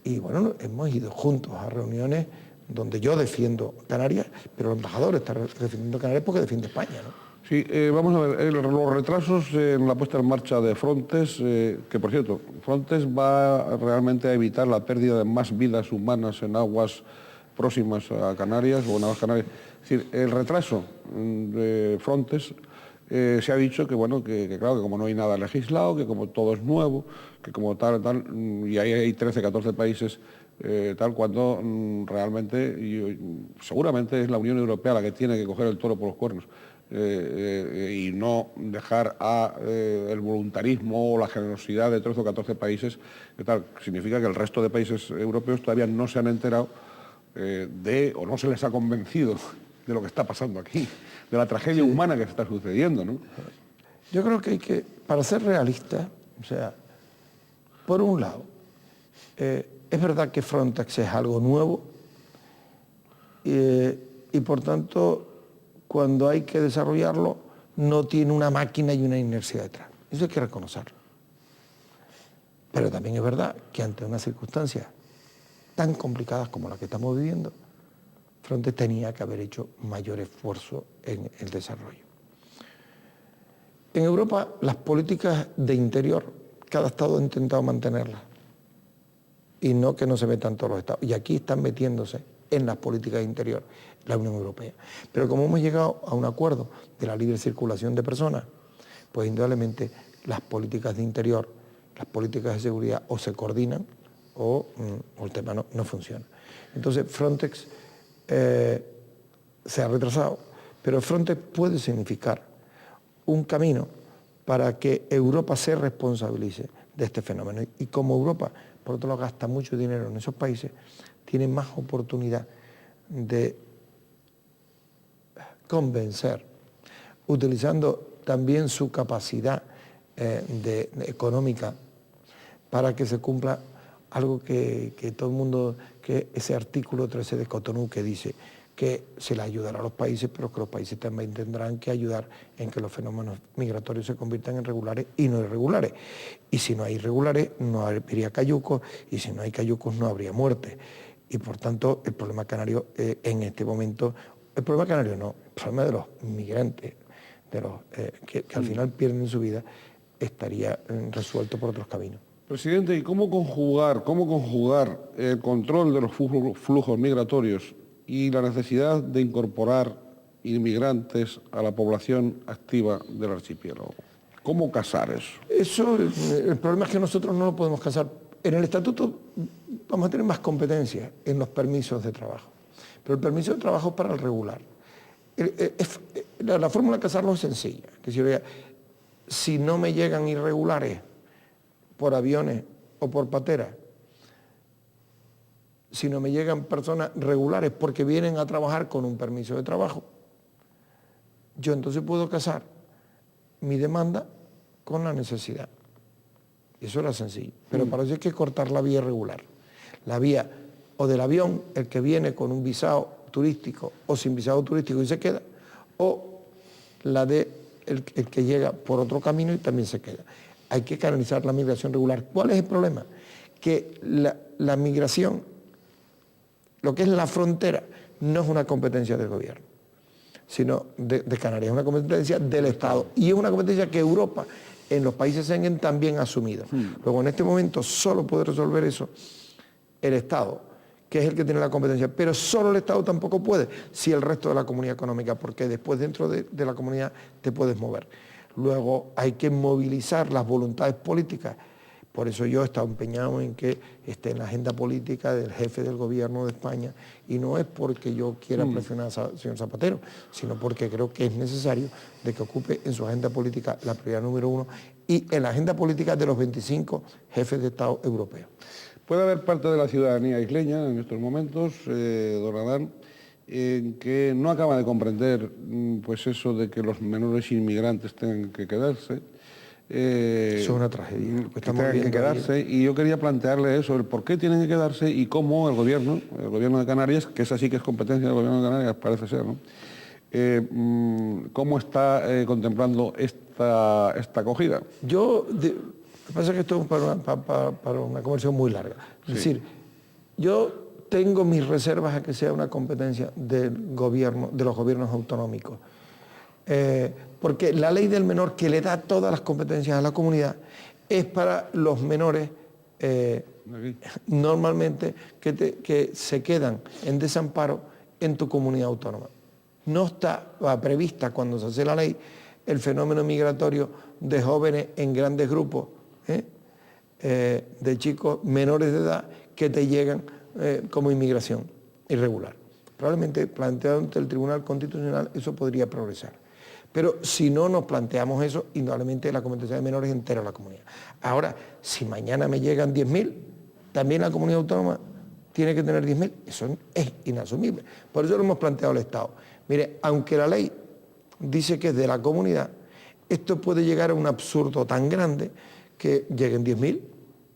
Y bueno, hemos ido juntos a reuniones donde yo defiendo Canarias, pero el embajador está defendiendo Canarias porque defiende España, ¿no? Sí, vamos a ver, los retrasos en la puesta en marcha de Frontex, que por cierto, Frontex va realmente a evitar la pérdida de más vidas humanas en aguas próximas a Canarias o en aguas Canarias. Es decir, el retraso de Frontex, se ha dicho que, bueno, que claro, que como no hay nada legislado, que como todo es nuevo, que como tal, y ahí hay 13, 14 países, cuando realmente, seguramente es la Unión Europea la que tiene que coger el toro por los cuernos, y no dejar el voluntarismo o la generosidad de 13 o 14 países, que tal, significa que el resto de países europeos todavía no se han enterado o no se les ha convencido de lo que está pasando aquí, de la tragedia humana que se está sucediendo, ¿no? Yo creo que hay que, para ser realistas, o sea, por un lado, es verdad que Frontex es algo nuevo y por tanto, cuando hay que desarrollarlo, no tiene una máquina y una inercia detrás. Eso hay que reconocerlo. Pero también es verdad que ante unas circunstancias tan complicadas como la que estamos viviendo, Frontex tenía que haber hecho mayor esfuerzo en el desarrollo. En Europa, las políticas de interior, cada Estado ha intentado mantenerlas, y no que no se metan todos los Estados. Y aquí están metiéndose en las políticas de interior la Unión Europea. Pero como hemos llegado a un acuerdo de la libre circulación de personas, pues indudablemente las políticas de interior, las políticas de seguridad o se coordinan o el tema no funciona. Entonces Frontex se ha retrasado, pero Frontex puede significar un camino para que Europa se responsabilice de este fenómeno. Y como Europa, por otro lado, gasta mucho dinero en esos países, tiene más oportunidad de convencer, utilizando también su capacidad económica para que se cumpla algo que todo el mundo, que ese artículo 13 de Cotonú que dice que se le ayudará a los países, pero que los países también tendrán que ayudar en que los fenómenos migratorios se conviertan en regulares y no irregulares. Y si no hay irregulares, no habría cayucos, y si no hay cayucos, no habría muerte. Y por tanto, el problema canario en este momento, el problema canario no, el problema de los migrantes, de los que al final pierden su vida, estaría resuelto por otros caminos. Presidente, ¿y cómo conjugar el control de los flujos migratorios y la necesidad de incorporar inmigrantes a la población activa del archipiélago? ¿Cómo casar eso? El problema es que nosotros no lo podemos casar. En el estatuto vamos a tener más competencias en los permisos de trabajo, pero el permiso de trabajo es para el regular. La fórmula de casarlo es sencilla, que si no me llegan irregulares por aviones o por pateras, si no me llegan personas regulares porque vienen a trabajar con un permiso de trabajo, yo entonces puedo casar mi demanda con la necesidad. Eso era sencillo. Pero para eso hay que cortar la vía regular. La vía o del avión, el que viene con un visado turístico o sin visado turístico y se queda, o la de el que llega por otro camino y también se queda. Hay que canalizar la migración regular. ¿Cuál es el problema? Que la migración, lo que es la frontera, no es una competencia del gobierno, sino de Canarias, es una competencia del Estado. Y es una competencia que Europa, en los países Schengen, también ha asumido. Luego, en este momento, solo puede resolver eso el Estado, que es el que tiene la competencia, pero solo el Estado tampoco puede, si el resto de la comunidad económica, porque después dentro de la comunidad te puedes mover. Luego hay que movilizar las voluntades políticas. Por eso yo he estado empeñado en que esté en la agenda política del jefe del gobierno de España, y no es porque yo quiera presionar al señor Zapatero, sino porque creo que es necesario de que ocupe en su agenda política la prioridad número 1 y en la agenda política de los 25 jefes de Estado europeos. Puede haber parte de la ciudadanía isleña en estos momentos, don Adán, que no acaba de comprender pues eso de que los menores inmigrantes tengan que quedarse. Eso es una tragedia. Que tengan que quedarse, y yo quería plantearle eso, el por qué tienen que quedarse y cómo el gobierno de Canarias, que esa sí que es competencia del gobierno de Canarias, parece ser, ¿no? ¿Cómo está contemplando esta acogida? Lo que pasa es que esto es para una conversación muy larga. Es decir, yo tengo mis reservas a que sea una competencia del gobierno, de los gobiernos autonómicos. Porque la ley del menor, que le da todas las competencias a la comunidad, es para los menores normalmente que se quedan en desamparo en tu comunidad autónoma. No está prevista cuando se hace la ley el fenómeno migratorio de jóvenes en grandes grupos, de chicos menores de edad que te llegan como inmigración irregular. Probablemente planteado ante el Tribunal Constitucional eso podría progresar. Pero si no nos planteamos eso, indudablemente la competencia de menores entera la comunidad. Ahora, si mañana me llegan 10.000, también la comunidad autónoma tiene que tener 10.000. Eso es inasumible. Por eso lo hemos planteado al Estado. Mire, aunque la ley dice que es de la comunidad, esto puede llegar a un absurdo tan grande que lleguen 10.000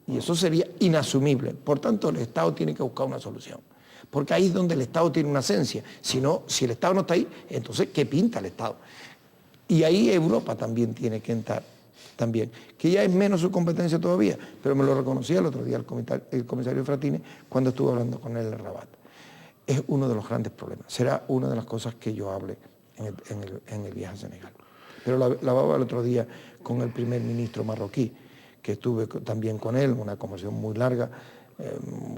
y eso sería inasumible. Por tanto, el Estado tiene que buscar una solución. Porque ahí es donde el Estado tiene una esencia. Si el Estado no está ahí, entonces, ¿qué pinta el Estado? Y ahí Europa también tiene que entrar, también, que ya es menos su competencia todavía, pero me lo reconocía el otro día el comisario Frattini cuando estuve hablando con él en Rabat. Es uno de los grandes problemas, será una de las cosas que yo hable en el viaje a Senegal. Pero la hablaba el otro día con el primer ministro marroquí, que estuve también con él, una conversación muy larga.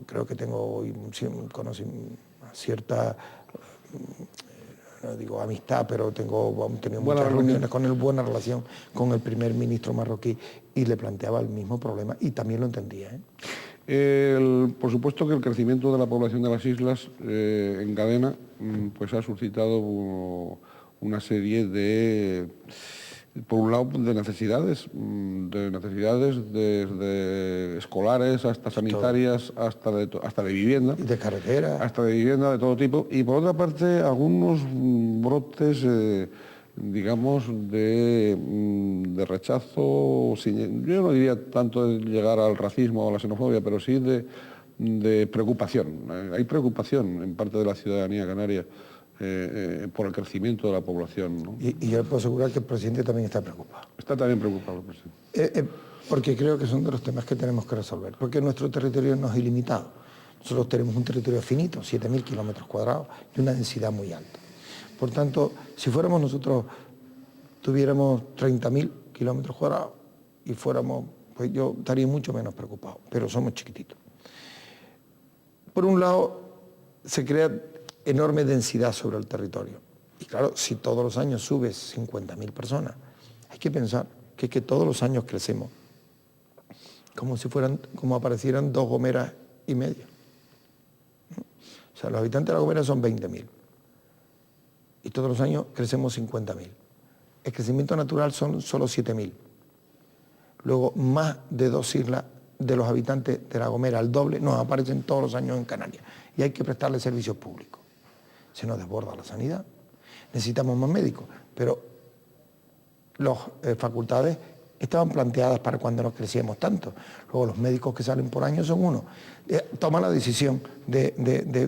Creo que tengo cierta no digo amistad, pero hemos tenido Buena muchas relación. reuniones con él, buena relación con el primer ministro marroquí, y le planteaba el mismo problema y también lo entendía, ¿eh? Por supuesto que el crecimiento de la población de las islas en cadena pues ha suscitado una serie de, por un lado, de necesidades desde escolares hasta sanitarias, hasta de vivienda. Y de carretera. Hasta de vivienda de todo tipo. Y por otra parte, algunos brotes, digamos, de rechazo, yo no diría tanto de llegar al racismo o a la xenofobia, pero sí de preocupación. Hay preocupación en parte de la ciudadanía canaria por el crecimiento de la población, ¿no? Y yo le puedo asegurar que el presidente también está preocupado. Está también preocupado el presidente. Porque creo que son de los temas que tenemos que resolver, porque nuestro territorio no es ilimitado. Nosotros tenemos un territorio finito, 7.000 kilómetros cuadrados, y una densidad muy alta. Por tanto, si fuéramos nosotros, tuviéramos 30.000 kilómetros cuadrados y fuéramos, pues yo estaría mucho menos preocupado, pero somos chiquititos. Por un lado, se crea enorme densidad sobre el territorio. Y claro, si todos los años subes 50.000 personas, hay que pensar que todos los años crecemos como aparecieran 2 Gomeras y media. O sea, los habitantes de La Gomera son 20.000 y todos los años crecemos 50.000. El crecimiento natural son solo 7.000. Luego, más de 2 islas de los habitantes de La Gomera, al doble, nos aparecen todos los años en Canarias y hay que prestarle servicios públicos. Se nos desborda la sanidad, necesitamos más médicos, pero las facultades estaban planteadas para cuando nos crecíamos tanto. Luego los médicos que salen por año son uno. Toman la decisión de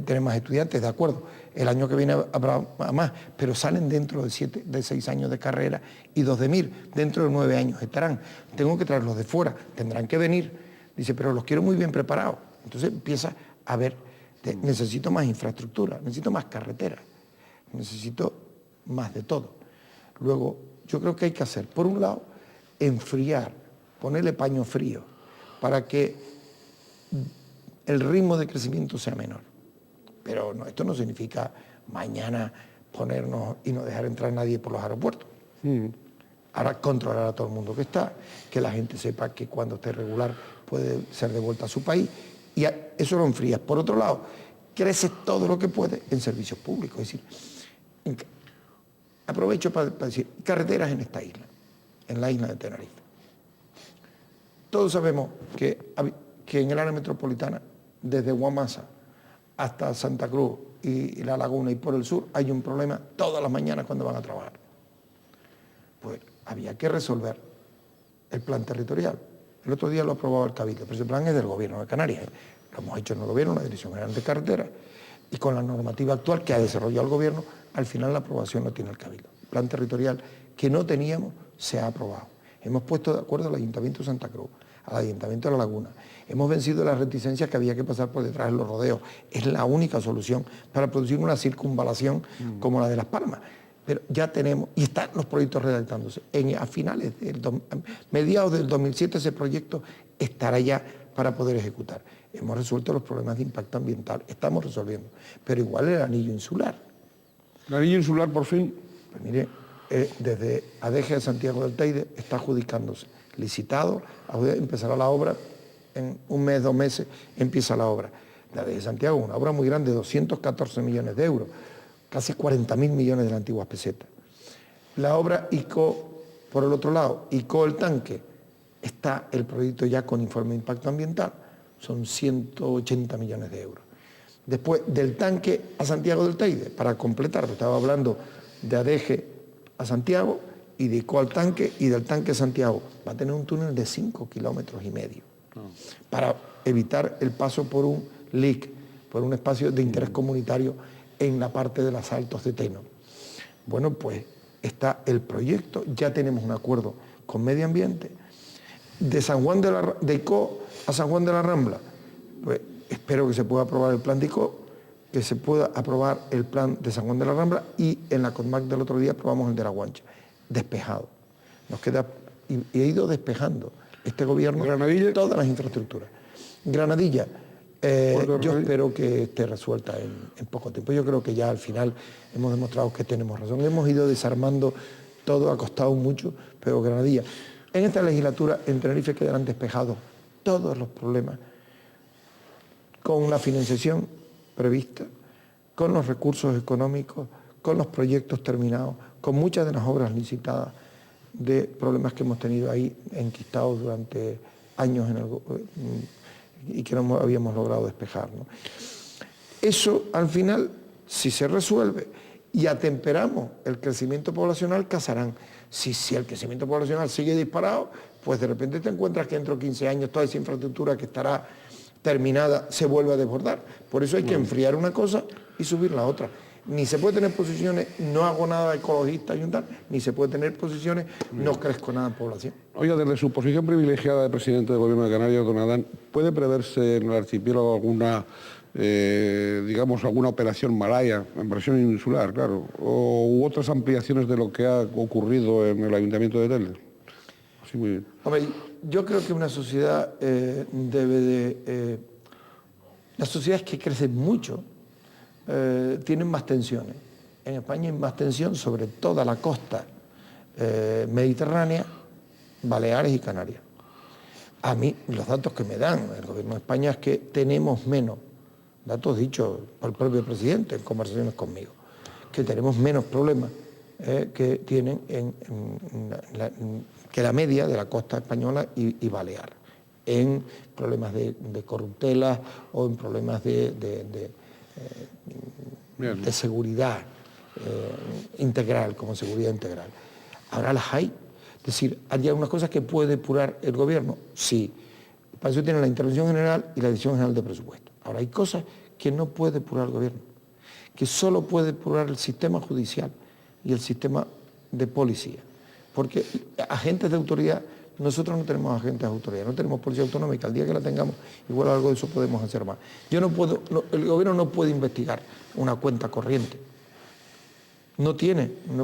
tener más estudiantes, de acuerdo. El año que viene habrá más, pero salen dentro de 6 años de carrera y 2 de MIR. Dentro de 9 años estarán. Tengo que traerlos de fuera, tendrán que venir. Dice, pero los quiero muy bien preparados. Entonces empieza a ver, necesito más infraestructura, necesito más carreteras, necesito más de todo. Luego, yo creo que hay que hacer, por un lado, enfriar, ponerle paño frío, para que el ritmo de crecimiento sea menor. Pero no, esto no significa mañana ponernos y no dejar entrar a nadie por los aeropuertos. Ahora controlar a todo el mundo que está, que la gente sepa que cuando esté regular puede ser devuelta a su país, y eso lo enfrías. Por otro lado, creces todo lo que puedes en servicios públicos, es decir, aprovecho para decir, carreteras en esta isla, en la isla de Tenerife. Todos sabemos que en el área metropolitana, desde Guamasa hasta Santa Cruz y La Laguna y por el sur, hay un problema todas las mañanas cuando van a trabajar. Pues había que resolver el plan territorial. El otro día lo aprobaba el Cabildo, pero ese plan es del Gobierno de Canarias. Lo hemos hecho en el Gobierno, la Dirección General de Carreteras, y con la normativa actual que ha desarrollado el Gobierno, al final la aprobación no tiene el Cabildo. El plan territorial que no teníamos se ha aprobado. Hemos puesto de acuerdo al Ayuntamiento de Santa Cruz, al Ayuntamiento de La Laguna. Hemos vencido las reticencias que había que pasar por detrás de los rodeos. Es la única solución para producir una circunvalación como la de Las Palmas. Pero ya tenemos, y están los proyectos redactándose. A mediados del 2007 ese proyecto estará ya para poder ejecutar. Hemos resuelto los problemas de impacto ambiental, estamos resolviendo. Pero igual el anillo insular. ¿El anillo insular por fin? Pues mire, desde Adeje de Santiago del Teide está adjudicándose. Licitado, empezará la obra, en 1 mes, 2 meses empieza la obra. La de Santiago, una obra muy grande, 214 millones de euros, casi 40.000 millones de las antiguas pesetas. La obra ICO, por el otro lado, ICO el tanque, está el proyecto ya con informe de impacto ambiental, son 180 millones de euros. Después, del tanque a Santiago del Teide, para completar, estaba hablando de Adeje a Santiago y de ICO al tanque, y del tanque a Santiago va a tener un túnel de 5,5 kilómetros para evitar el paso por un LIC, por un espacio de interés comunitario en la parte de los Altos de Teno. Bueno, pues está el proyecto, ya tenemos un acuerdo con Medio Ambiente, de ICO a San Juan de la Rambla. Pues espero que se pueda aprobar el plan de ICO, que se pueda aprobar el plan de San Juan de la Rambla, y en la CONMAC del otro día aprobamos el de La Guancha. Despejado. Nos queda, y he ido despejando este gobierno Granadilla, todas las infraestructuras. Granadilla, Yo espero que esté resuelta en poco tiempo. Yo creo que ya al final hemos demostrado que tenemos razón. Hemos ido desarmando todo, ha costado mucho, pero Granadilla. En esta legislatura en Tenerife quedarán despejados todos los problemas con la financiación prevista, con los recursos económicos, con los proyectos terminados, con muchas de las obras licitadas, de problemas que hemos tenido ahí enquistados durante años y que no habíamos logrado despejar, ¿no? Eso, al final, si se resuelve y atemperamos el crecimiento poblacional, casarán. Si el crecimiento poblacional sigue disparado, pues de repente te encuentras que dentro de 15 años toda esa infraestructura que estará terminada se vuelve a desbordar. Por eso hay que enfriar una cosa y subir la otra. Ni se puede tener posiciones, no hago nada ecologista y tal, ni se puede tener posiciones, no crezco nada en población. Oiga, desde su posición privilegiada de presidente del Gobierno de Canarias, don Adán, ¿puede preverse en el archipiélago alguna, digamos, alguna operación malaya, en versión insular, claro, u otras ampliaciones de lo que ha ocurrido en el Ayuntamiento de Telde? Así muy bien. Hombre, yo creo que una sociedad debe de... las sociedades que crecen mucho tienen más tensiones. En España hay más tensión sobre toda la costa mediterránea, Baleares y Canarias. A mí, los datos que me dan el Gobierno de España es que tenemos menos, datos dichos por el propio presidente en conversaciones conmigo, que tenemos menos problemas que tienen que la media de la costa española y Balear, en problemas de corruptelas o en problemas de seguridad integral, como seguridad integral. Ahora las hay. Es decir, ¿hay algunas cosas que puede depurar el Gobierno? Sí. Para eso tiene la Intervención General y la Dirección General de Presupuesto. Ahora hay cosas que no puede depurar el Gobierno, que solo puede depurar el sistema judicial y el sistema de policía. Porque agentes de autoridad, nosotros no tenemos agentes de autoridad, no tenemos policía autonómica. El día que la tengamos, igual algo de eso podemos hacer más. El Gobierno no puede investigar una cuenta corriente. No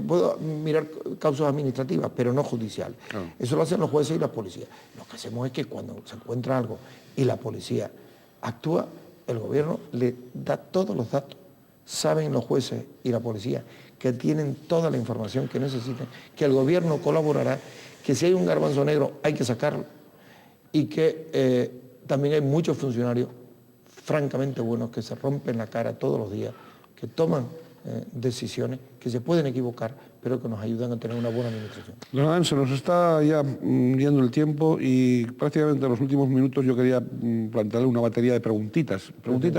puedo mirar causas administrativas, pero no judiciales. Eso lo hacen los jueces y la policía. Lo que hacemos es que cuando se encuentra algo y la policía actúa, el Gobierno le da todos los datos. Saben los jueces y la policía que tienen toda la información que necesiten, que el Gobierno colaborará, que si hay un garbanzo negro hay que sacarlo y que también hay muchos funcionarios francamente buenos que se rompen la cara todos los días, que toman decisiones, que se pueden equivocar, pero que nos ayudan a tener una buena administración. Don Adán, se nos está ya yendo el tiempo y prácticamente en los últimos minutos yo quería plantearle una batería de preguntitas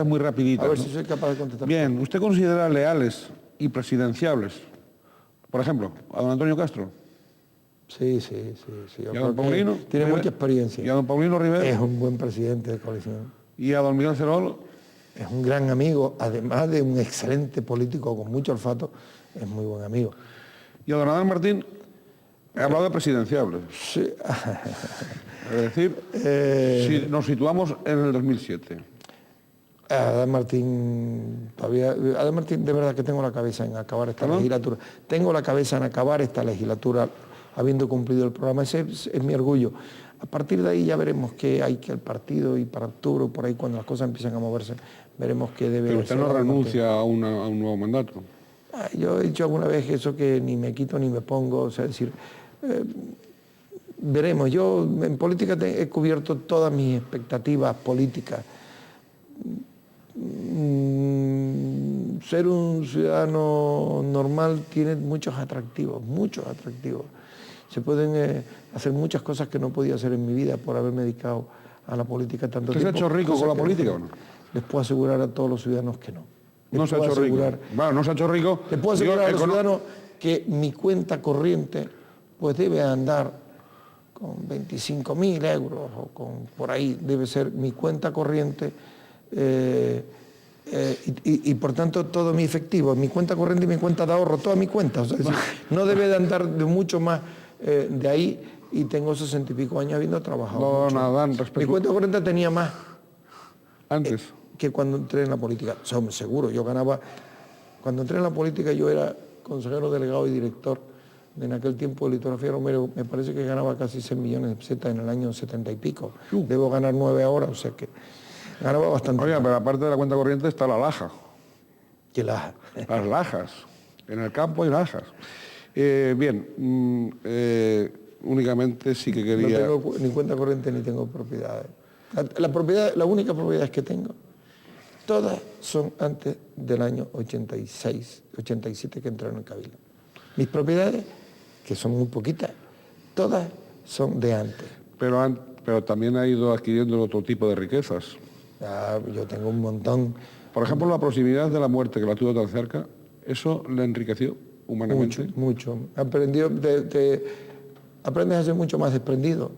muy rapiditas. A ver, ¿no? Si soy capaz de contestar. Bien, ¿usted considera leales y presidenciables, por ejemplo, a don Antonio Castro? Sí. ¿Y a don Paulino? Tiene mucha experiencia. ¿Y a don Paulino Rivera? Es un buen presidente de coalición. ¿Y a don Miguel Cerolo? Es un gran amigo, además de un excelente político con mucho olfato, es muy buen amigo. ¿Y a don Adán Martín? He hablado de presidenciables. Sí. Es decir, si nos situamos en el 2007. Adán Martín, de verdad que tengo la cabeza en acabar esta legislatura. Tengo la cabeza en acabar esta legislatura habiendo cumplido el programa. Ese es mi orgullo. A partir de ahí ya veremos qué hay que el partido y para octubre, por ahí cuando las cosas empiezan a moverse, veremos qué debe Pero usted hacer. no renuncia a un nuevo mandato. Yo he dicho alguna vez eso que ni me quito ni me pongo, o sea, es decir, veremos. Yo en política he cubierto todas mis expectativas políticas. Ser un ciudadano normal tiene muchos atractivos. Se pueden hacer muchas cosas que no podía hacer en mi vida por haberme dedicado a la política tanto tiempo. ¿Usted se ha hecho rico con la política o no? Les puedo asegurar a todos los ciudadanos que no. No se ha hecho rico. Bueno, no se ha hecho rico. Les puedo asegurar a los ciudadanos que mi cuenta corriente pues debe andar con 25.000 euros o con por ahí debe ser mi cuenta corriente y por tanto todo mi efectivo, mi cuenta corriente y mi cuenta de ahorro, toda mi cuenta. O sea, es decir, no debe de andar de mucho más de ahí y tengo 60 y pico años habiendo trabajado. Mi cuenta corriente tenía más antes que cuando entré en la política. O sea, seguro, yo ganaba... Cuando entré en la política yo era consejero delegado y director en aquel tiempo de Litografía Romero. Me parece que ganaba casi 6 millones de pesetas en el año 70 y pico. Debo ganar 9 ahora, o sea que... Ganaba bastante. Oiga, pero aparte de la cuenta corriente está la laja. Que la... Las lajas. En el campo hay lajas. Únicamente sí que quería... No tengo ni cuenta corriente ni tengo propiedades. La única propiedad que tengo, todas son antes del año 86, 87 que entraron en Cabildo. Mis propiedades, que son muy poquitas, todas son de antes. Pero también ha ido adquiriendo otro tipo de riquezas. Yo tengo un montón. Por ejemplo, la proximidad de la muerte, que la tuvo tan cerca, ¿eso le enriqueció humanamente? Mucho. Aprendes a ser mucho más desprendido,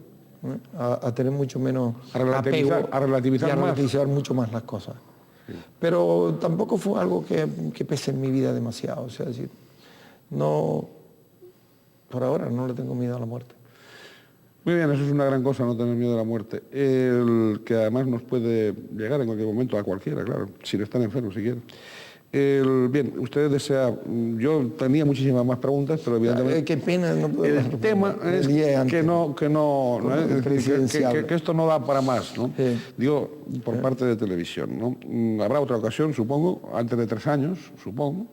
¿eh? A tener mucho menos apego, a relativizar y a más. relativizar mucho más las cosas. Sí. Pero tampoco fue algo que pese en mi vida demasiado. O sea, es decir, no, por ahora no le tengo miedo a la muerte. Muy bien, eso es una gran cosa, no tener miedo a la muerte. Que además nos puede llegar en cualquier momento a cualquiera, claro, sin estar enfermo siquiera. Bien, usted desea... Yo tenía muchísimas más preguntas, pero evidentemente... Qué pena no poder... El tema es que esto no da para más, ¿no? Sí. Digo, por parte de televisión, ¿no? Habrá otra ocasión, supongo, antes de 3 años, supongo,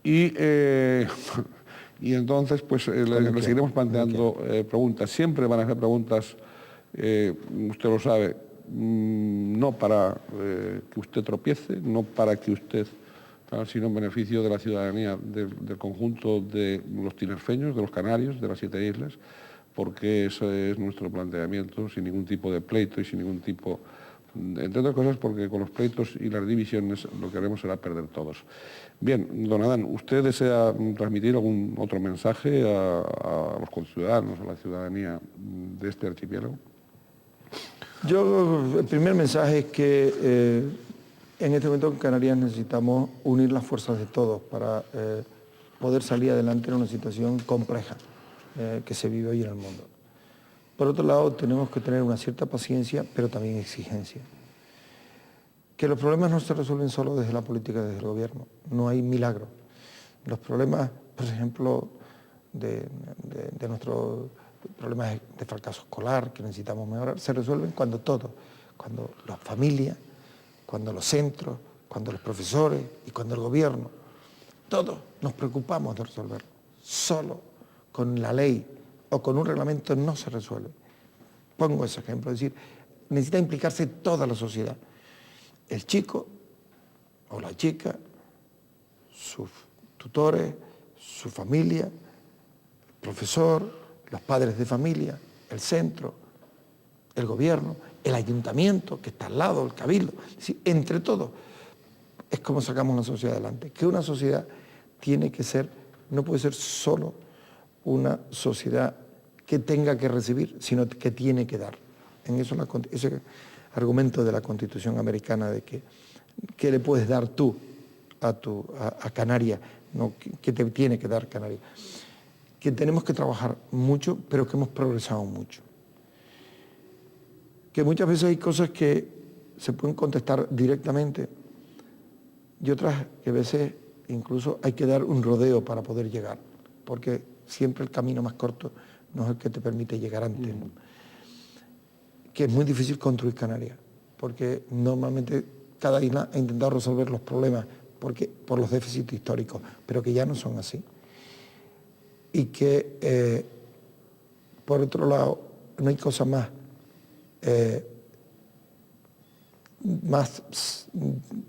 y entonces pues le seguiremos planteando preguntas. Siempre van a ser preguntas, usted lo sabe, no para que usted tropiece, no para que usted... sino en beneficio de la ciudadanía del conjunto de los tinerfeños, de los canarios, de las 7 islas, porque ese es nuestro planteamiento, sin ningún tipo de pleito y sin ningún tipo, entre otras cosas, porque con los pleitos y las divisiones lo que haremos será perder todos. Bien, don Adán, ¿usted desea transmitir algún otro mensaje a los conciudadanos, a la ciudadanía de este archipiélago? El primer mensaje es que en este momento en Canarias necesitamos unir las fuerzas de todos para poder salir adelante en una situación compleja que se vive hoy en el mundo. Por otro lado, tenemos que tener una cierta paciencia, pero también exigencia. Que los problemas no se resuelven solo desde la política, desde el gobierno. No hay milagro. Los problemas, por ejemplo, de nuestros problemas de fracaso escolar que necesitamos mejorar, se resuelven cuando las familias, cuando los centros, cuando los profesores y cuando el gobierno, todos nos preocupamos de resolverlo. Solo con la ley o con un reglamento no se resuelve. Pongo ese ejemplo, es decir, necesita implicarse toda la sociedad. El chico o la chica, sus tutores, su familia, el profesor, los padres de familia, el centro, el gobierno, el ayuntamiento que está al lado, el cabildo. Es decir, entre todos es como sacamos la sociedad adelante. Que una sociedad tiene que ser, no puede ser solo una sociedad que tenga que recibir, sino que tiene que dar. En eso ese argumento de la Constitución americana de que le puedes dar tú a Canarias, no, que te tiene que dar Canarias. Que tenemos que trabajar mucho, pero que hemos progresado mucho. Que muchas veces hay cosas que se pueden contestar directamente y otras que a veces incluso hay que dar un rodeo para poder llegar, porque siempre el camino más corto no es el que te permite llegar antes. ¿No? Que es muy difícil construir Canarias, porque normalmente cada isla ha intentado resolver los problemas por los déficits históricos, pero que ya no son así. Y que, por otro lado, no hay cosa más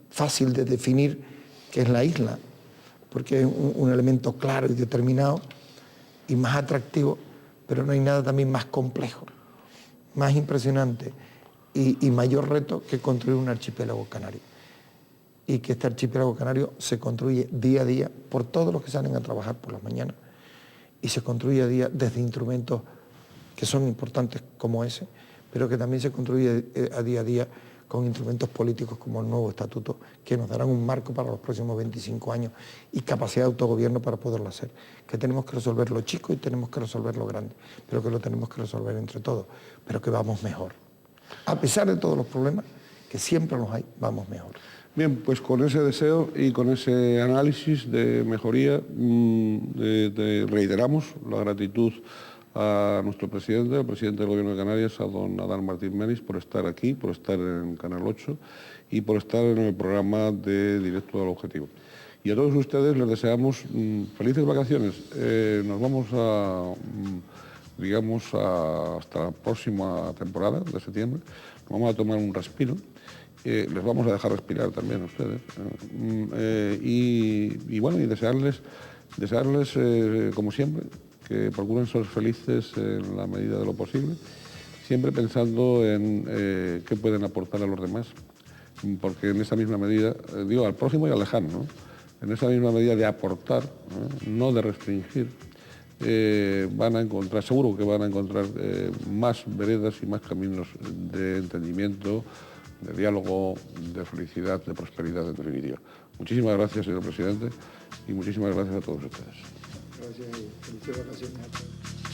fácil de definir que es la isla, porque es un elemento claro y determinado y más atractivo, pero no hay nada también más complejo, más impresionante y mayor reto que construir un archipiélago canario. Y que este archipiélago canario se construye día a día por todos los que salen a trabajar por las mañanas y se construye a día desde instrumentos que son importantes como ese, pero que también se construye a día con instrumentos políticos como el nuevo estatuto, que nos darán un marco para los próximos 25 años y capacidad de autogobierno para poderlo hacer. Que tenemos que resolver lo chico y tenemos que resolver lo grande, pero que lo tenemos que resolver entre todos, pero que vamos mejor. A pesar de todos los problemas, que siempre los hay, vamos mejor. Bien, pues con ese deseo y con ese análisis de mejoría, reiteramos la gratitud a nuestro presidente, al presidente del Gobierno de Canarias, a don Adán Martín Menis, por estar aquí, por estar en Canal 8 y por estar en el programa de Directo al Objetivo. Y a todos ustedes les deseamos felices vacaciones. Nos vamos digamos, hasta la próxima temporada de septiembre. Nos vamos a tomar un respiro. Les vamos a dejar respirar también a ustedes. Y bueno, y desearles como siempre, que procuren ser felices en la medida de lo posible, siempre pensando en qué pueden aportar a los demás, porque en esa misma medida, digo, al próximo y al lejano, ¿no? En esa misma medida de aportar, no de restringir, van a encontrar, seguro que van a encontrar más veredas y más caminos de entendimiento, de diálogo, de felicidad, de prosperidad en definitiva. Muchísimas gracias, señor presidente, y muchísimas gracias a todos ustedes. Gracias y felices vacaciones a todos.